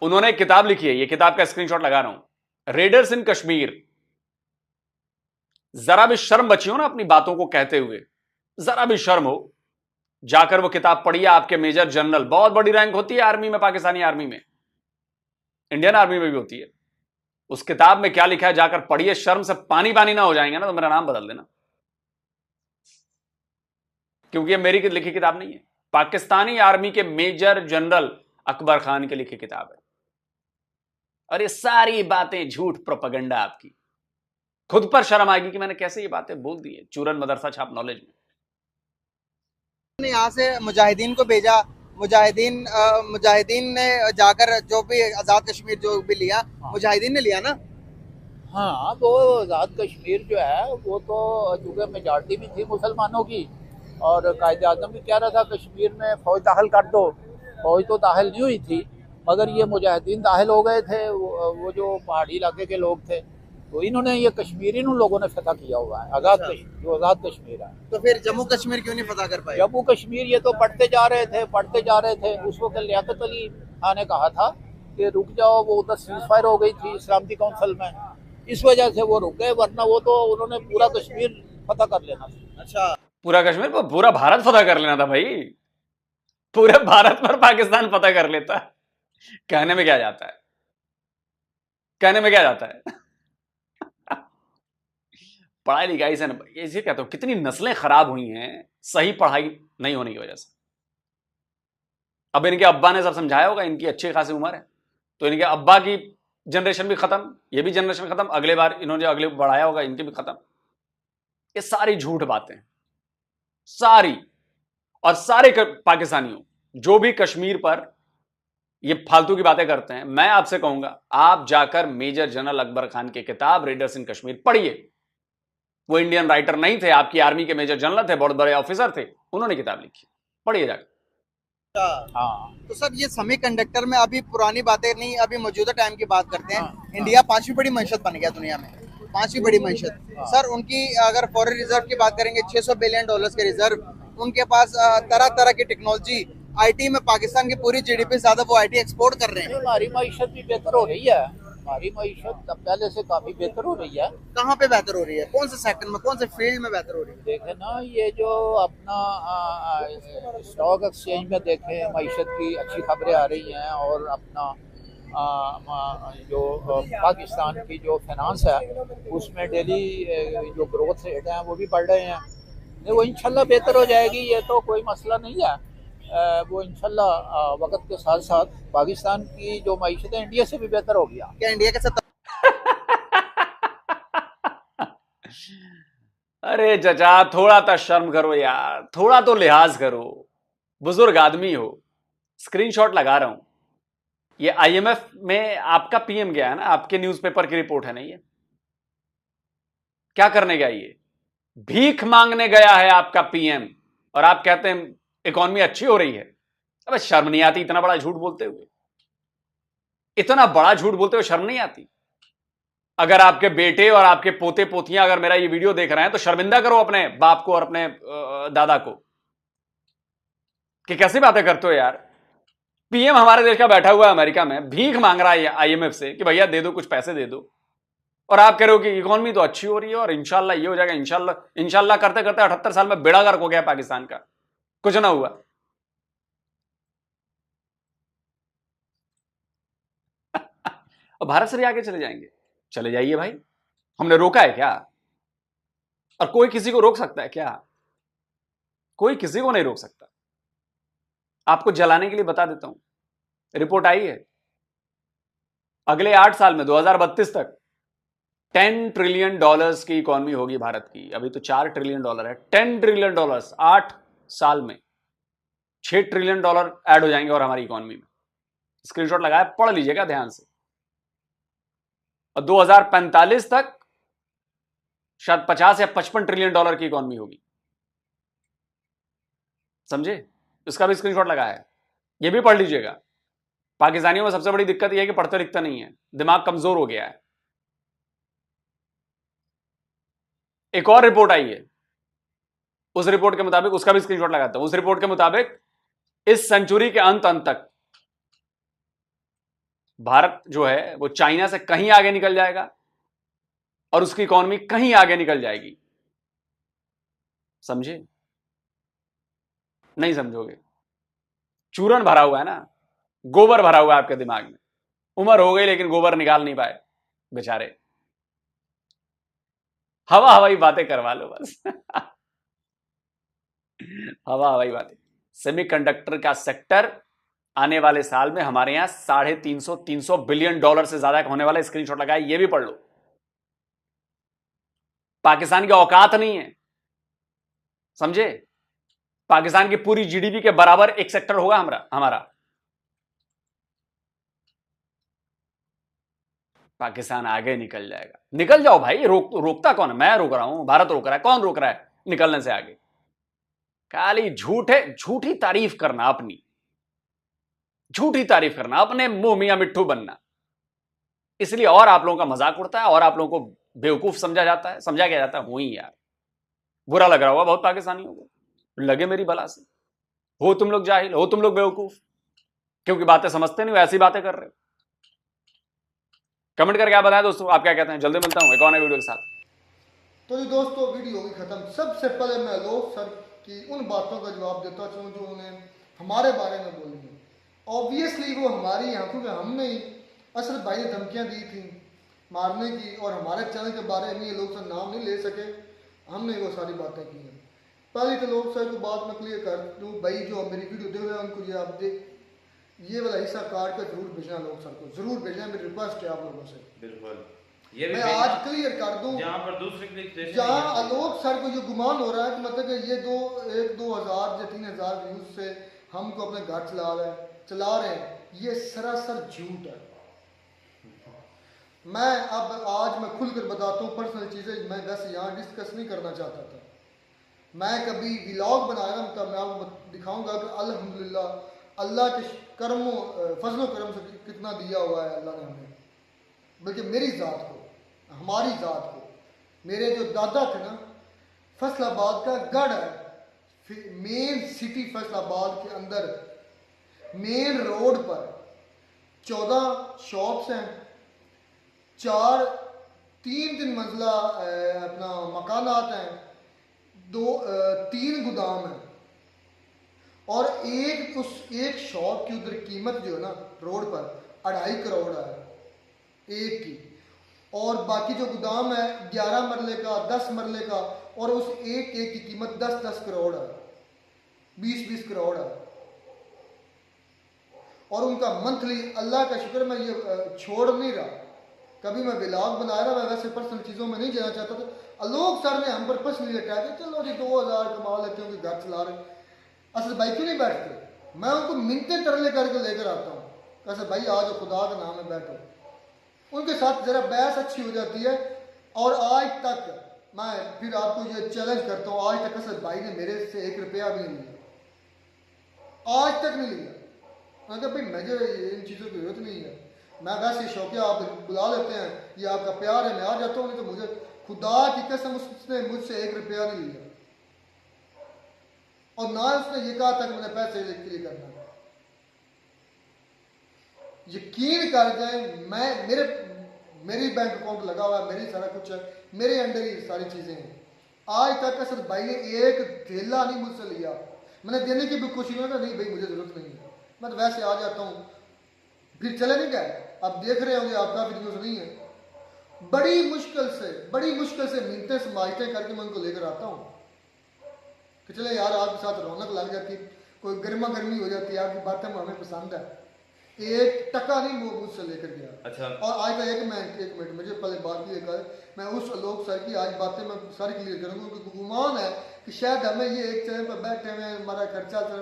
उन्होंने एक किताब लिखी है, ये किताब का स्क्रीनशॉट लगा रहा हूं, रेडर्स इन कश्मीर। जरा भी शर्म बची हो ना अपनी बातों को कहते हुए, जरा भी शर्म हो, जाकर वो किताब पढ़िए। आपके मेजर जनरल, बहुत बड़ी रैंक होती है आर्मी में, पाकिस्तानी आर्मी में, इंडियन आर्मी में भी होती है। उस किताब में क्या लिखा है जाकर पढ़िए। शर्म से पानी पानी ना हो जाएंगे ना तो मेरा नाम बदल देना, क्योंकि ये मेरी लिखी किताब नहीं है, पाकिस्तानी आर्मी के मेजर जनरल अकबर खान की लिखी किताब है। और ये सारी बातें झूठ, प्रोपेगेंडा आपकी। खुद पर शर्म आएगी कि मैंने कैसे ये बातें बोल दी है चूरन मदरसा छाप नॉलेज में। ने यहाँ से मुजाहिदीन को भेजा, मुजाहिदीन ने जाकर जो भी आज़ाद कश्मीर जो भी लिया, मुजाहिदीन ने लिया ना। हाँ, वो आज़ाद कश्मीर जो है वो तो चूँकि मेजॉरिटी भी थी मुसलमानों की, और कायद आज़म भी कह रहा था कश्मीर में फ़ौज दाखिल कर दो। फ़ौज तो दाखिल नहीं हुई थी, मगर ये मुजाहिदीन दाखिल हो गए थे। वो जो पहाड़ी इलाके के लोग थे, तो इन्होंने ये कश्मीर इन लोगों ने फतह किया हुआ है, आज़ाद कश्मीर, जो आज़ाद कश्मीर है। तो फिर जम्मू कश्मीर क्यों नहीं फतह कर पाए? जम्मू कश्मीर ये तो पढ़ते जा रहे थे। उस वक्त लियाकत अली खान ने कहा था कि रुक जाओ, वो उधर सीज फायर हो गई थी इस्लामी काउंसिल में, इस वजह से वो रुक गए, वरना वो तो उन्होंने पूरा कश्मीर फतह कर लेना था। अच्छा, पूरा कश्मीर पर पूरा भारत फतह कर लेना था भाई, पूरे भारत पर पाकिस्तान फतह कर लेता। कहने में क्या जाता है, कहने में क्या जाता है। पढ़ाई लिखाई से इसे कहता हूं, कितनी नस्लें खराब हुई हैं सही पढ़ाई नहीं होने की वजह से। अब इनके अब्बा ने सब समझाया होगा, इनकी अच्छी खासी उम्र है, तो इनके अब्बा की जनरेशन भी खत्म, ये भी जनरेशन खत्म, अगले बार इन्होंने अगले बढ़ाया होगा इनके भी खत्म। ये सारी झूठ बातें, सारी, और सारे पाकिस्तानियों जो भी कश्मीर पर ये फालतू की बातें करते हैं, मैं आपसे कहूंगा आप जाकर मेजर जनरल अकबर खान की किताब रेडर्स इन कश्मीर पढ़िए। वो इंडियन राइटर नहीं थे, आपकी आर्मी के मेजर जनरल थे, बहुत बड़े ऑफिसर थे, उन्होंने किताब लिखी, पढ़िए जाकर। हाँ, तो सर ये सेमीकंडक्टर में अभी पुरानी बातें नहीं, अभी मौजूदा टाइम की बात करते हैं। हाँ, इंडिया 5वीं बड़ी मईशत बन गया दुनिया में, 5वीं बड़ी मईशत। सर उनकी अगर फॉरेन रिजर्व की बात करेंगे, $600 बिलियन के रिजर्व उनके पास, तरह तरह की टेक्नोलॉजी, आईटी में पाकिस्तान की पूरी जीडीपी ज्यादा वो आईटी एक्सपोर्ट कर रहे हैं। हमारी मईशत भी बेहतर हो रही है, हमारी मईशत पहले से काफी बेहतर हो रही है। कहाँ पे बेहतर हो रही है, कौन से सेक्टर में, कौन से फील्ड में बेहतर हो रही है? देखे ना, ये जो अपना स्टॉक एक्सचेंज में देखें मईशत की अच्छी खबरें आ रही हैं, और अपना जो पाकिस्तान की जो फाइनेंस है उसमें डेली जो ग्रोथ रेट है वो भी बढ़ रहे हैं। वो इंशाल्लाह बेहतर हो जाएगी, ये तो कोई मसला नहीं है। वो इंशाल्लाह वक्त के साथ साथ पाकिस्तान की जो मईशत है इंडिया से भी बेहतर हो गया। क्या इंडिया के साथ? अरे चचा थोड़ा तो शर्म करो यार, थोड़ा तो लिहाज करो, बुजुर्ग आदमी हो। स्क्रीनशॉट लगा रहा हूं, ये आईएमएफ में आपका पीएम गया है ना, आपके न्यूज़पेपर की रिपोर्ट है ना, ये क्या करने गया, ये भीख मांगने गया है आपका पीएम, और आप कहते हैं इकॉनमी अच्छी हो रही है। अबे शर्म नहीं आती इतना बड़ा झूठ बोलते हुए, इतना बड़ा झूठ बोलते हुए शर्म नहीं आती? अगर आपके बेटे और आपके पोते पोतियां अगर मेरा ये वीडियो देख रहे हैं तो शर्मिंदा करो अपने बाप को और अपने दादा को कि कैसी बातें करते हो यार। पीएम हमारे देश का बैठा हुआ है अमेरिका में, भीख मांग रहा है आईएमएफ से कि भैया दे दो, कुछ पैसे दे दो, और आप कह रहे हो कि इकोनॉमी तो अच्छी हो रही है और इंशाल्लाह ये हो जाएगा, इंशाल्लाह इंशाल्लाह करते करते 78 साल में बेड़ा गर्क हो गया पाकिस्तान का, कुछ ना हुआ। और भारत से भी आगे चले जाएंगे, चले जाइए भाई, हमने रोका है क्या? और कोई किसी को रोक सकता है क्या? कोई किसी को नहीं रोक सकता। आपको जलाने के लिए बता देता हूं, रिपोर्ट आई है, अगले 8 साल में 2032 तक $10 ट्रिलियन की इकोनॉमी होगी भारत की। अभी तो $4 ट्रिलियन है, $10 ट्रिलियन 8 साल में $6 ट्रिलियन ऐड हो जाएंगे और हमारी इकोनॉमी में। स्क्रीनशॉट लगाया, पढ़ लीजिएगा ध्यान से। और 2045 तक शायद 50 या 55 ट्रिलियन की इकोनॉमी होगी, समझे? इसका भी स्क्रीनशॉट लगाया है, ये भी पढ़ लीजिएगा। पाकिस्तानियों में सबसे बड़ी दिक्कत यह है कि पढ़ते लिखते नहीं है, दिमाग कमजोर हो गया है। एक और रिपोर्ट आई है, उस रिपोर्ट के मुताबिक, उसका भी स्क्रीनशॉट लगाता हूं, उस रिपोर्ट के मुताबिक इस सेंचुरी के अंत तक भारत जो है वो चाइना से कहीं आगे निकल जाएगा और उसकी इकोनॉमी कहीं आगे निकल जाएगी। समझे? नहीं समझोगे? चूरन भरा हुआ है ना, गोबर भरा हुआ है आपके दिमाग में। उम्र हो गई लेकिन गोबर निकाल नहीं पाए बेचारे, हवा हवाई बातें करवा लो बस। हवा हवाई बातें। सेमीकंडक्टर का सेक्टर आने वाले साल में हमारे यहां $350 बिलियन से ज्यादा होने वाला। स्क्रीनशॉट लगाए, ये भी पढ़ लो। पाकिस्तान की औकात नहीं है, समझे? पाकिस्तान की पूरी जीडीपी के बराबर एक सेक्टर होगा हमारा। पाकिस्तान आगे निकल जाएगा। निकल जाओ भाई, रोकता कौन है? मैं रोक रहा हूं, भारत रोक रहा है, कौन रोक रहा है निकलने से आगे? खाली झूठी तारीफ करना, अपनी झूठी तारीफ करना, अपने मुंह मियां मिट्ठू बनना, इसलिए और आप लोगों का मजाक उड़ता है और आप लोगों को बेवकूफ समझा जाता है, समझा क्या जाता है। हुई यार, बुरा लग रहा होगा बहुत पाकिस्तानियों को, लगे मेरी बला से। हो तुम लोग जाहिल, हो तुम लोग बेवकूफ, क्योंकि बातें समझते नहीं हो, ऐसी बातें कर रहे हो। कमेंट करके आप बताएं दोस्तों, आप क्या कहते हैं। जल्दी मिलता हूं एक और नए वीडियो के साथ। तो जी दोस्तों वीडियो होगी ख़त्म। सबसे पहले मैं आलोक सर की उन बातों का जवाब देता चलूँ जो उन्हें हमारे बारे में बोली हैं। ऑब्वियसली वो हमारी यहाँ, क्योंकि हमने ही असद भाई ने धमकियाँ दी थी मारने की, और हमारे चैनल के बारे में ये लोग सर नाम नहीं ले सके, हमने वो सारी बातें की हैं। पहले तो लोग सर को बात मैं क्लियर कर दूँ, भाई जो मेरी वीडियो देख रहे हैं उनको ये आप देख ये वाला हिस्सा काट कर जरूर भेजना लोग सर को, जरूर भेजना, मेरी रिक्वेस्ट है आप लोगों से। बिल्कुल ये भी मैं आज क्लियर कर दूं, जहाँ पर दूसरे के जहाँ आलोक सर को जो गुमान हो रहा है कि मतलब कि ये 1-2 हज़ार या 3,000 व्यूज से हमको अपने घर चला रहे हैं, ये सरासर झूठ है। मैं आज मैं खुलकर बताता हूँ पर्सनल चीज़ें, मैं वैसे यहाँ डिस्कस नहीं करना चाहता था। मैं कभी व्लॉग बनाया तब मैं आपको दिखाऊंगा कि अल्हम्दुलिल्लाह अल्लाह के करमों फजलो करम से कितना दिया हुआ है अल्लाह ने हमें, बल्कि मेरी ज़ात को, हमारी ज़ात को। मेरे जो दादा थे ना, फैसलाबाद का गढ़ है, मेन सिटी फैसलाबाद के अंदर मेन रोड पर 14 शॉप्स हैं, 3 मंजिला अपना मकानात हैं, 3 गोदाम हैं, और एक शॉप की उधर कीमत जो है ना रोड पर 2.5 करोड़ है एक की, और बाकी जो गोदाम है 11 मरले का, 10 मरले का, और उस एक की कीमत 10-10 करोड़ है, 20-20 करोड़ है। और उनका मंथली, अल्लाह का शुक्र मैं ये छोड़ नहीं रहा, कभी मैं व्लॉग बना रहा, मैं वैसे पर्सनल चीज़ों में नहीं जाना चाहता था। आलोक सर ने हम पर पर्सनली अटैक किया, चलो जी 2,000 कमा लेते हो कि घर चला रहे, असद भाई क्यों नहीं बैठते? मैं उनको मिनते तरले करके लेकर आता हूँ, असद भाई आज खुदा का नाम है बैठो, उनके साथ जरा बहस अच्छी हो जाती है। और आज तक मैं फिर आपको ये चैलेंज करता हूँ, आज तक असद भाई ने मेरे से 1 रुपया भी नहीं लिया, आज तक नहीं लिया। मैं कहा भाई मुझे इन चीज़ों की जरूरत नहीं है, मैं वैसे शौकिया, आप बुला लेते हैं, ये आपका प्यार है, मैं आ जाता हूँ, नहीं तो मुझे खुदा की कसम उसने मुझसे 1 रुपया नहीं लिया, और ना उसने ये कहा था कि मैंने पैसे के लिए करना। यकीन कर जाए, मेरी बैंक अकाउंट लगा हुआ है, मेरी सारा कुछ है, मेरे अंडर ही सारी चीजें हैं। आज तक असद भाई ने एक थैला नहीं मुझसे लिया, मैंने देने की भी कोशिश की, नहीं भाई मुझे जरूरत नहीं है, मैं तो वैसे आ जाता हूँ, फिर चले नहीं गए। अब देख रहे होंगे आप, काफी दिनों से नहीं है, बड़ी मुश्किल से मिनतें समाजते करके मैं उनको लेकर आता हूँ कि चले यार आपके साथ रौनक लग जाती, कोई गर्मा गर्मी हो जाती है, आपकी बातें हमें पसंद है। 1 टका नहीं वो मुझसे लेकर गया। अच्छा, और आज का 1 मिनट मुझे पहले बात क्लियर कर, मैं उस आलोक सर की आज बातें मैं सारी क्लियर करूँगा, क्योंकि गुमान है कि शायद हमें ये एक चैनल पर बैठे हुए हमारा खर्चा चल,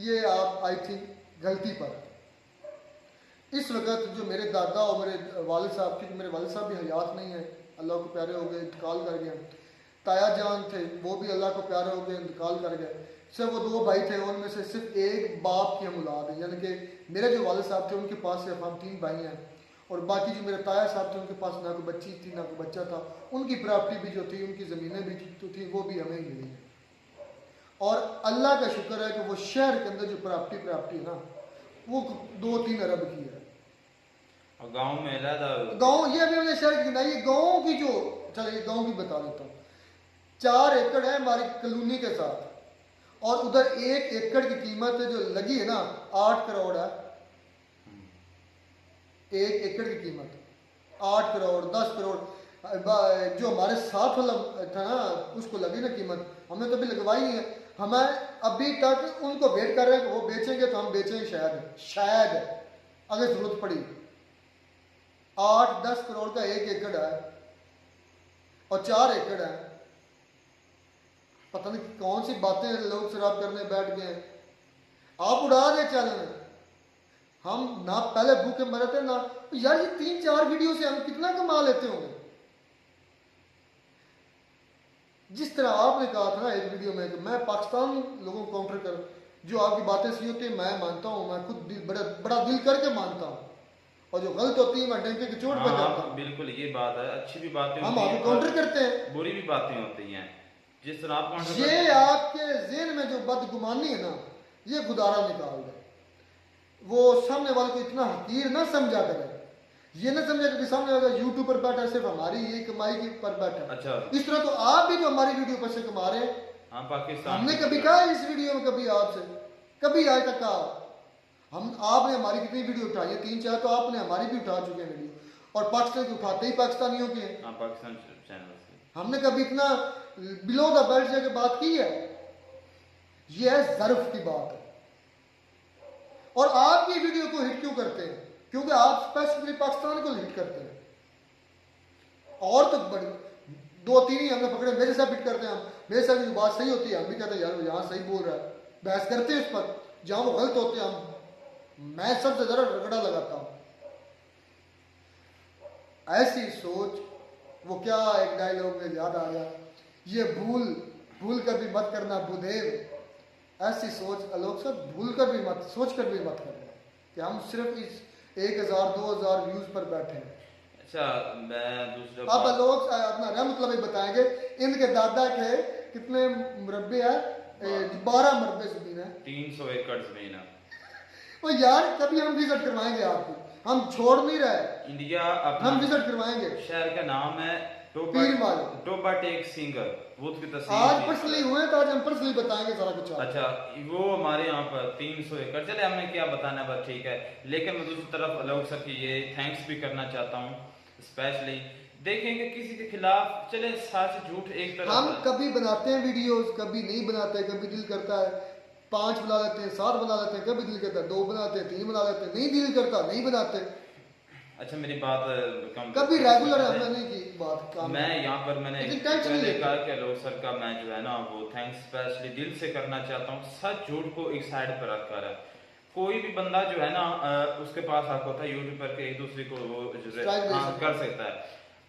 ये आप आई थिंक गलती पर। इस वक्त जो मेरे दादा और मेरे वालिद साहब, क्योंकि मेरे वालिद साहब भी हयात नहीं है, अल्लाह को प्यारे हो गए, इंतकाल कर गए। ताया जान थे, वो भी अल्लाह को प्यारे हो गए, इंतकाल कर गए। सिर्फ वो 2 भाई थे, उनमें से सिर्फ एक बाप की हम औलाद है, यानी कि मेरे जो वालिद साहब थे उनके पास सिर्फ हम 3 भाई हैं, और बाकी जो मेरे ताया साहब थे उनके पास ना कोई बच्ची थी ना कोई बच्चा था, उनकी प्रॉपर्टी भी जो थी, उनकी ज़मीनें भी तो थी, वो भी हमें ही मिली हैं। और अल्लाह का शुक्र है कि वो शहर के अंदर जो प्रॉपर्टी है ना, वो 2-3 अरब की है। और गाँव में गाँव ये अभी हमने शहर की नहीं, गाँव की जो, चलिए गाँव की बता देता हूँ। 4 एकड़ है हमारी कॉलोनी के साथ, और उधर 1 एकड़ की कीमत जो लगी है ना 8 करोड़ है, 1 एकड़ की कीमत 8 करोड़ 10 करोड़। जो हमारे साथ वाला था ना उसको लगी ना कीमत, हमने तो अभी लगवाई नहीं है, हमें अभी तक उनको वेट कर रहे हैं कि वो बेचेंगे तो हम बेचेंगे शायद अगर जरूरत पड़ी। 8-10 करोड़ का 1 एकड़ है और 4 एकड़ है, पता नहीं कौन सी बातें लोग शराब करने बैठ गए हैं। आप उड़ा दे चैनल, हम ना पहले भूखे मरे थे ना यार, ये 3-4 वीडियो से हम कितना कमा लेते होंगे। जिस तरह आपने कहा था ना एक वीडियो में कि मैं पाकिस्तान लोगों को काउंटर कर, जो आपकी बातें सही होती है मैं मानता हूँ, मैं खुद बड़ा दिल करके मानता हूँ, और जो गलत होती है मैं डंके की चोट पे करता हूँ। बिल्कुल ये बात है, अच्छी भी बातें हम आपको काउंटर करते हैं, बुरी भी बातें होती हैं, जिस तरह आप ये आपके ज़हन में जो बदगुमानी है ना, ये गुदारा निकाल दे। वो सामने वाले को इतना हकीर ना समझा करे ये ना समझे कि सामने अगर यूट्यूब पर बैठा है, सिर्फ हमारी ये कमाई की पर बैठा है। अच्छा इस तरह तो आप भी तो हमारी वीडियो पर से कमा रहे हैं। हाँ पाकिस्तान हमने कभी कहा है इस वीडियो में कभी आपसे, कभी आज तक कहा? हम आपने हमारी कितनी वीडियो उठाई है, 3-4 तो आपने हमारी भी उठा चुके हैं वीडियो, और पाकिस्तान की उठाते ही पाकिस्तानियों की है। हाँ पाकिस्तान चैनल से हमने कभी इतना बिलो द बेल्ट जाके बात की है? ये है ज़र्फ की बात है। और आप ये वीडियो को हिट क्यों करते हैं? क्योंकि आप स्पेसिफिकली पाकिस्तान को हिट करते हैं। और तो बड़ी 2-3 ही हमने पकड़े, मेरे साथ हिट करते हैं हम, मेरे साथ जो बात सही होती है हम भी कहते हैं यार वो यहाँ सही बोल रहा है, बहस करते हैं उस पर। जहां वो गलत होते हैं मैं सबसे ज्यादा रगड़ा लगाता हूं। ऐसी सोच, वो क्या एक डायलॉग में याद आ गया, ये भूल कर भी मत करना भूदेव। ऐसी सोच आलोक सर भूल कर भी मत, सोच कर भी मत करना कि हम सिर्फ इस 1000-2000 व्यूज पर बैठे हैं। अच्छा मैं दूसरा अब आलोक अपना रहमतुल्लाह भाई बताएंगे इनके दादा के कितने मुरब्बे है? 12 मुरब्बे जमीन है, 300 एकड़ जमीन है। वो यार कभी हम विजिट करवाएंगे आपको, हम छोड़ नहीं रहे, इंडिया हम अपना विजिट करवाएंगे। शहर का नाम है पीरमाल। टोबा टेक सिंगर, वो उसकी तस्वीर आज थी। पर्सनली हुए तो आज हम पर्सनली बताएंगे सारा कुछ आपको। अच्छा वो हमारे यहाँ पर 300 एकड़, चले हमें क्या बताना बस ठीक है। लेकिन मैं दूसरी तरफ आलोक सर की ये थैंक्स भी करना चाहता हूँ स्पेशली। देखेंगे किसी के खिलाफ, चले सच झूठ एक तरफ, हम कभी बनाते हैं वीडियोस, कभी नहीं बनाते, कभी दिल करता है 5 बना लेते हैं, 7 बना लेते हैं, कभी दिल करता है 2 बनाते हैं, 3 बना लेते हैं, नहीं दिल करता नहीं बनाते। अच्छा मेरी बात कभी रेगुलर हमने नहीं की बात काम। मैं यहाँ पर मैंने लेकिन टेंशन पहले नहीं कहा कि आलोक सर का मैं जो है ना वो थैंक्स स्पेशली दिल से करना चाहता हूँ। सच झूठ को एक साइड पर रखकर है, कोई भी बंदा जो है ना उसके पास हक होता है यूट्यूब पर के एक दूसरे को वो Strike दे सकता कर सकता है।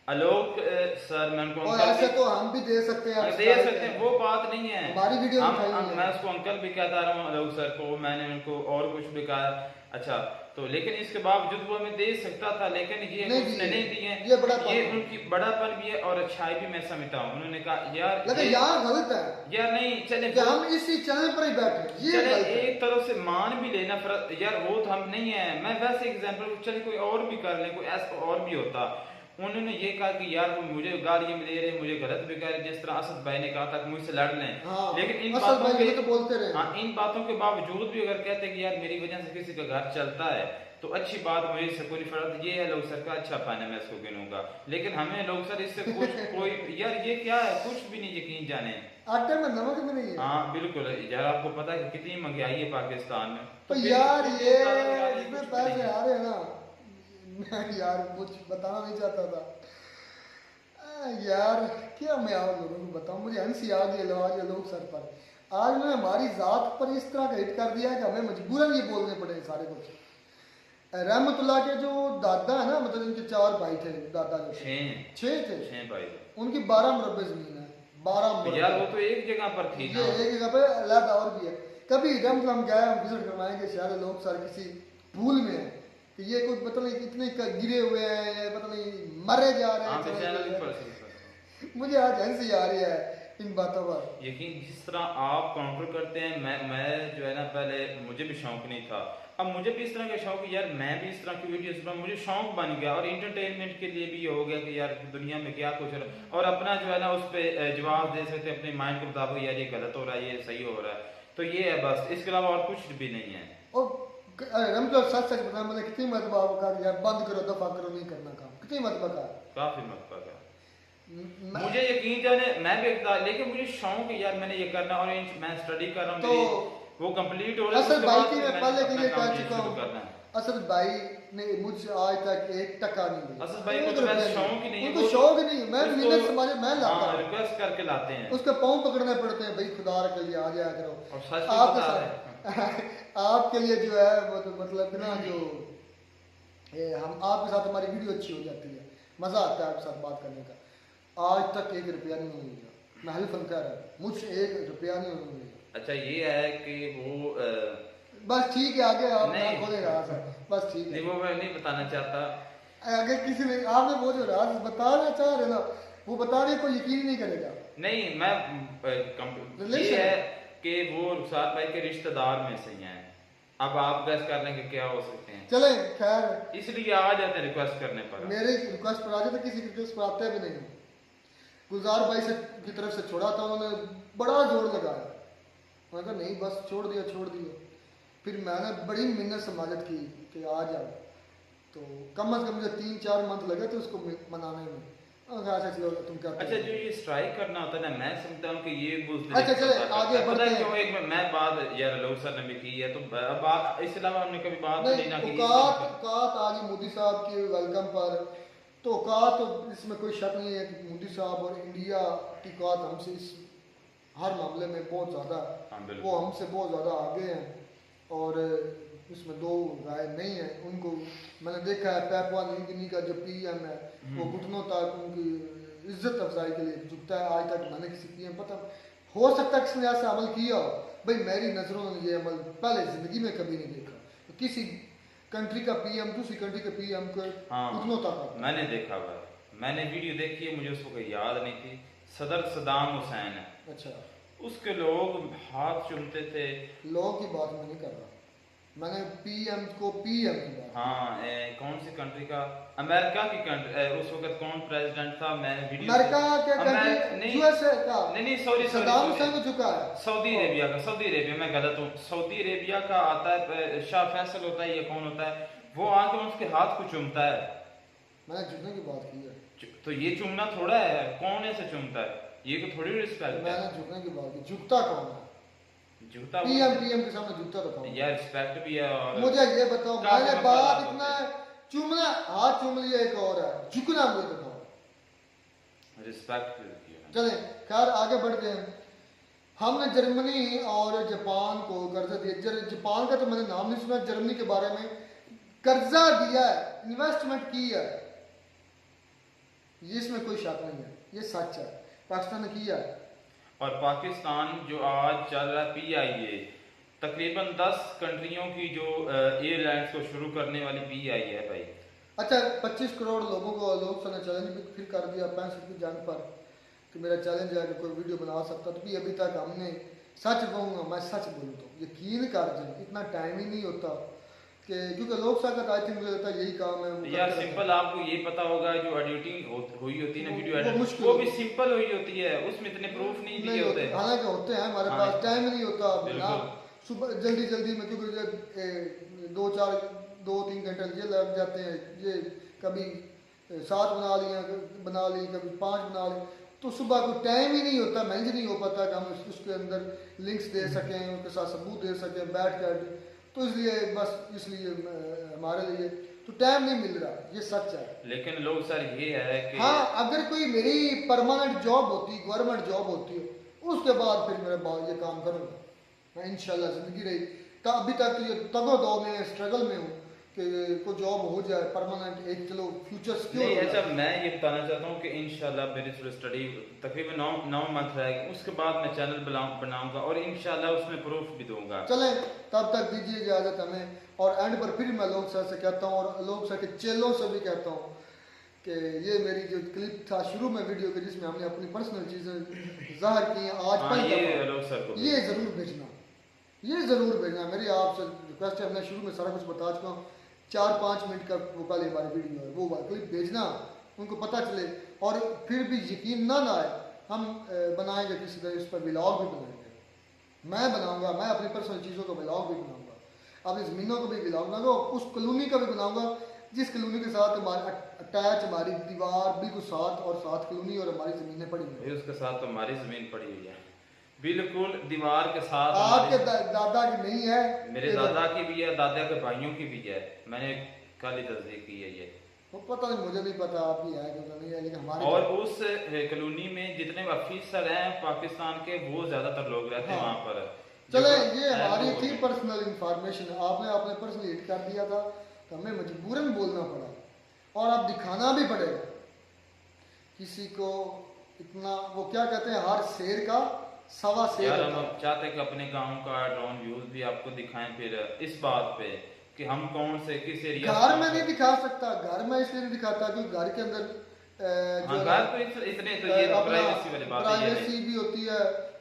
आलोक सर मैं उनको और अंकल ऐसे भी- तो हम भी दे सकते हैं, दे सकते हैं, वो बात नहीं है। हमारी वीडियो उठाई हुई है। मैं उसको अंकल भी कहता रहा हूँ आलोक सर को, मैंने उनको और कुछ भी कहा। अच्छा तो लेकिन इसके बावजूद वो हमें दे सकता था, लेकिन ये नहीं उसने दिए। नहीं दिए। ये बड़ापन ये है। उनकी बड़ापन भी है और अच्छाई भी मैं समझता हूँ। उन्होंने कहा यार लेकिन यहाँ गलत है यार नहीं चले कि हम इसी चैनल पर ही बैठे, ये चले गलत है। एक तरफ से मान भी लेना यार वो तो हम नहीं है। मैं वैसे एग्जांपल चले कोई और भी कर ले, कोई ऐसा और भी होता। उन्होंने ये कहा कि यार वो मुझे गालियां दे रहे, मुझे गलत भी कह रहे, जिस तरह असद भाई ने कहा था कि मुझसे लड़ लें। हाँ, लेकिन इन असद बातों भाई के ये तो बोलते रहे। हाँ इन बातों के बावजूद भी अगर कहते हैं कि यार मेरी वजह से किसी का घर चलता है तो अच्छी बात, मुझे इससे कोई फर्क, ये है लोग सर का अच्छा पान है, मैं इसको गिनूंगा। लेकिन हमें लोग सर इससे कुछ कोई यार ये क्या है, कुछ भी नहीं यकीन जाने। आटे में नमक भी नहीं है। हाँ बिल्कुल यार, आपको पता है कि कितनी महंगाई है पाकिस्तान में। तो फिर यार कुछ ये ज्यादा महंगाई जितने कुछ भी पैसे नहीं है। आ रहे हैं ना, मैं यार कुछ बताना नहीं चाहता था। यार क्या मैं आप लोगों को बताऊं, मुझे हंसी आ गई आज लोग सर पर। आज मैंने हमारी जात पर इस तरह का हिट कर दिया कि हमें मजबूरन ये बोलने पड़े सारे कुछ। रहमतुल्लाह के जो दादा है ना, मतलब इनके 4 भाई थे, दादा जो थे 6 थे, 6 भाई उनकी 12 मुरब्बे जमीन है, 12 मुरब्बे। यार वो तो एक जगह पर थी ये ना। एक जगह पे अलग और भी है। कभी रहमतुल्लाह हम गए, हम विजिट करवाएंगे, शायद लोग सर किसी भूल में है कि ये कुछ पता नहीं कितने गिरे हुए हैं, ये पता नहीं मरे जा रहे हाँ, तो चैनल भी हैं। पर से- मुझे आज हंसी आ रही है इन बातों पर। यकीन जिस तरह आप काउंटर करते हैं, मैं जो है ना पहले मुझे भी शौक नहीं था, अब मुझे भी इस तरह का शौक है यार, मैं भी इस तरह की वीडियोस बनाऊं, मुझे शौक बन गया। और इंटरटेनमेंट के लिए भी ये हो गया कि यार दुनिया में क्या कुछ हो रहा है, और अपना जो है ना उस पर जवाब दे सकते हैं अपने माइंड के मुताबिक, यार ये गलत हो रहा है, ये सही हो रहा है। तो ये है बस, इसके अलावा और कुछ भी नहीं है। और रहमतुल्लाह सच सच बताया, मैंने कितनी मरतबा आपको कहा कि यार बंद करो, दफा करो, नहीं करना काम, कितनी मरतबा कहा। काफी मत का मैं- मुझे यकीन जाने मैं भी एक था, लेकिन मुझे शौक है यार मैंने ये करना, और मैं स्टडी कर रहा हूँ, तो मेरी वो कंप्लीट हो रहा है। असद उसके भाई बाद की फिर मैं मैंने पहले के अपना लिए काम कह ये चुका शुरू हूँ, करना है। असद भाई ने मुझसे आज तक 1 टका नहीं दिया। असद भाई को तो वैसे शौक ही नहीं है, उनको वो तो- शौक ही नहीं है, मैं उसको- मिन्नत समाज मैं लाता हाँ, हूँ, रिक्वेस्ट करके लाते हैं। उसके पाँव पकड़ने पड़ते हैं, भाई खुदा के लिए आ जाया करो। और सच भी आपके बता साथ आपके लिए जो है वो तो मतलब ना जो हम आपके साथ हमारी वीडियो अच्छी हो जाती है, मजा आता है आपके साथ बात करने का। आज तक 1 रुपया नहीं मिला, मैं हल्फन कह रहा हूँ, मुझसे 1 रुपया नहीं मिला। अच्छा ये है कि वो बस ठीक है, आगे आप नहीं। खोले राज है, बस ठीक नहीं है। वो मैं नहीं बताना चाहता। अगर किसी ने आपने वो जो राज बताना चाह रहे ना, वो बताने को यकीन नहीं करेगा। नहीं मैं ये Relation है कि वो रुखसार भाई के रिश्तेदार में से ही हैं। अब आप गैस कर लेंगे क्या हो सकते हैं, चले खैर इसलिए आ जाते हैं रिक्वेस्ट करने पर। मेरे रिक्वेस्ट पर आ जाते, किसी रिक्वेस्ट पर आते भी नहीं। गुलजार भाई से की तरफ से छोड़ा था, उन्होंने बड़ा जोर लगाया, मैंने कहा नहीं बस छोड़ दिया छोड़ दिया। फिर मैंने बड़ी मिन्नत से मदद की कि आ जाओ, तो कम से कम मुझे 3-4 मंथ लगे थे उसको मनाने में। अच्छा चलो तुम क्या अच्छा, जो ये स्ट्राइक करना होता है ना, मैं समझता हूँ कि ये बुज़दिल अच्छा, चले, होता है। आगे पता बढ़ते है हैं। क्यों, एक मैं बात यार लोग सर ने भी की है, तो अब इसके अलावा हमने कभी बात नहीं ना की। औकात आ गई मोदी साहब की वेलकम पर, तो औकात तो इसमें कोई शक नहीं है कि मोदी साहब और इंडिया की औकात हमसे इस हर मामले में बहुत ज़्यादा, हाँ, बिल्कुल। वो हमसे बहुत ज़्यादा आगे हैं और इसमें दो राय नहीं है। उनको मैंने देखा है पैपुआ न्यू गिनी का जो पीएम है वो घुटनों तक उनकी इज्जत अफजाई के लिए झुकता है। आज तक मैंने किसी पीएम, पता हो सकता है किसने ऐसा अमल किया हो, भाई मेरी नज़रों में ये अमल पहले ज़िंदगी में कभी नहीं देखा। तो किसी कंट्री का पीएम दूसरी कंट्री के पीएम को घुटनों तक आता है। मैंने देखा हुआ, मैंने वीडियो देखी है, मुझे उसको कोई याद नहीं थी। सदर सदाम हुसैन है, अच्छा, उसके लोग हाथ चूमते थे। लोगों की बात मैं नहीं कर रहा, मैंने पीएम को पीएम की बात। हाँ, कौन सी कंट्री का, अमेरिका की कंट्री, उस वक्त कौन प्रेसिडेंट था, मैंने वीडियो अमेरिका के कंट्री यूएसए का, नहीं सॉरी सद्दाम हुसैन को झुका है। सऊदी अरेबिया का, सऊदी अरेबिया, मैं गलत हूँ, सऊदी अरेबिया का आता है, शाह फैसल होता है, ये कौन होता है, वो आके उसके हाथ को चूमता है। मैंने झुकने की बात की है, तो ये चूमना थोड़ा है, कौन ऐसे चूमता है, ये तो थोड़ी रिस्पेक्ट है। मैंने झुकने की बात की, झुकता कौन है? जूता पीएम के सामने जूता रखा यार, रिस्पेक्ट भी है। और मुझे ये बताओ, काफी मैंने मसला बात होता इतना है। चूमना, हाथ चूम लिया एक और है, झुकना मुझे बताओ। रिस्पेक्ट। चले खैर आगे बढ़ते हैं। हमने जर्मनी और जापान को कर्जा दिया। जापान का तो मैंने नाम नहीं सुना, जर्मनी के बारे में कर्जा दिया है, इन्वेस्टमेंट की है, ये इसमें कोई शक नहीं है, ये सच है, पाकिस्तान ने किया है। और पाकिस्तान जो आज चल रहा है PIA, तकरीबन 10 कंट्रियों की जो एयरलाइंस को शुरू करने वाली PIA है भाई। अच्छा, 25 करोड़ लोगों को लोग ने चैलेंज भी फिर कर दिया 65 की जंग पर कि मेरा चैलेंज है कि कोई वीडियो बना सकता, तो भी अभी तक हमने, सच कहूँगा मैं, सच बोलूँ तो यकीन कर जाए इतना टाइम ही नहीं होता कि, क्योंकि लोग साथ आई थिंक मुझे लगता है यही काम है यार सिंपल, आपको ये पता होगा जो एडिटिंग हुई होती है ना, वीडियो वो एडिट, मुश्किल वो भी सिंपल हुई होती है, उसमें इतने प्रूफ नहीं दिए होते। हालांकि होते हैं, हमारे हाँ, पास टाइम नहीं होता ना, बिल्कुल। सुबह जल्दी में, क्योंकि 2-3 घंटे ये लग जाते हैं, ये कभी 7 बना ली कभी 5 बना ली, तो सुबह को टाइम ही नहीं होता, मैनेज नहीं हो पाता कि हम उसके अंदर लिंक्स दे सकें, उनके साथ सबूत दे सकें बैठ कर, तो इसलिए हमारे लिए तो टाइम नहीं मिल रहा, ये सच है। लेकिन लोग सर ये है कि हाँ, अगर कोई मेरी परमानेंट जॉब होती, गवर्नमेंट जॉब होती है, उसके बाद फिर मेरे बाद ये काम करूँगा मैं इंशाल्लाह, ज़िंदगी रही तो अभी तक तो ये तगो दो में स्ट्रगल में हूँ कि कोई जॉब हो जाए परमानेंट, एक चलो फ्यूचर सिक्योर नहीं। हो अच्छा, जाए। मैं ये बताना चाहता हूँ कि इंशाल्लाह मेरी स्टडी तकरीबन 9 मंथ रहेगी, उसके बाद मैं चैनल बनाऊंगा और इंशाल्लाह उसमें प्रूफ भी दूंगा। चलें, तब तक दीजिए इजाज़त हमें, और एंड पर फिर मैं लोग सर से कहता हूँ और लोग सर के चेलों से भी कहता हूँ कि ये मेरी जो क्लिप था शुरू में वीडियो के, जिसमें हमने अपनी पर्सनल चीज़ें जाहिर की हैं, आज हाँ, ये लोग सर को ये ज़रूर भेजना, ये ज़रूर भेजना। मेरी आपसे रिक्वेस्ट है, मैं शुरू में सारा कुछ बता चुका हूँ, 4-5 मिनट का वो पहले हमारी वीडियो है, वो क्लिप भेजना, उनको पता चले, और फिर भी यकीन ना आए, हम बनाएंगे किसी तरह इस पर व्लॉग भी बनाएंगे, मैं बनाऊंगा, मैं अपनी पर्सनल चीज़ों का व्लॉग भी बनाऊंगा, अपनी ज़मीनों का भी व्लॉग बनाऊंगा, उस कॉलोनी का भी बनाऊंगा जिस कॉलोनी के साथ हमारे अटैच हमारी दीवार बिल्कुल साथ, और साथ कॉलोनी और हमारी ज़मीनें पड़ी हुई हैं। उसके साथ तो हमारी ज़मीन पड़ी हुई है, बिल्कुल दीवार के साथ। आपके दादा की नहीं है, मेरे दादा की भी है, दादा के भाइयों की भी है, मैंने कल ही तस्दीक की है ये। वो पता नहीं, मुझे नहीं पता आपकी है कि नहीं है, लेकिन हमारे और उस कॉलोनी में जितने ऑफिसर हैं पाकिस्तान के, वो ज्यादातर लोग रहते हैं वहाँ पर। चले, जो ये हमारी लोग थी होते हैं। पर्सनल इंफॉर्मेशन, आपने अपने पर्सनल हिट कर दिया था तो हमें मजबूरन बोलना पड़ा, और अब दिखाना भी पड़ेगा किसी को इतना, वो क्या कहते हैं, हर शेर का सवा शेर यार होता हम है। चाहते हैं कि अपने गांव का ड्रोन व्यूज भी आपको दिखाएं, फिर इस बात पे कि हम कौन से किस एरिया घर में नहीं दिखा सकता, घर में इसलिए नहीं दिखाता क्योंकि घर के अंदर हाँ, घर तो इतने तो ये प्राइवेसी वाली बात है, ये नहीं। प्राइवेसी भी होती है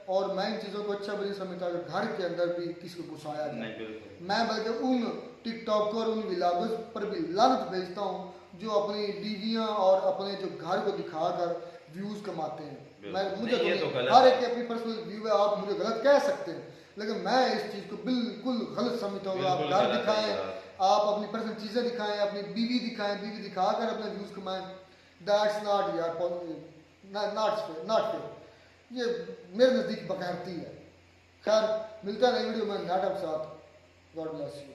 और मैं इन चीज़ों को अच्छा भी समझता कि घर के अंदर भी किसी को घुसाया जाए। नहीं, बिल्कुल। मैं बल्कि उन टिकटॉकर उन व्लॉगर्स पर भी लानत भेजता हूँ जो अपनी बीवियाँ और अपने जो घर को दिखाकर व्यूज कमाते हैं। मैं मुझे नहीं, ये तो तो गलत हर है। एक की अपनी पर्सनल व्यू है, आप मुझे गलत कह सकते हैं, लेकिन मैं इस चीज़ को बिल्कुल गलत समझता हूँ। आप बिल्कुल घर गलत है दिखाएं, यार। आप अपनी पर्सनल चीज़ें दिखाएं, अपनी बीवी दिखाएं, बीवी दिखाकर अपने व्यूज कमाएं। दैट्स नॉट यार, नॉट फेयर। ये मेरे नज़दीक बकैरती है। खैर मिलता है नई वीडियो में, नाटक के साथ। God bless you.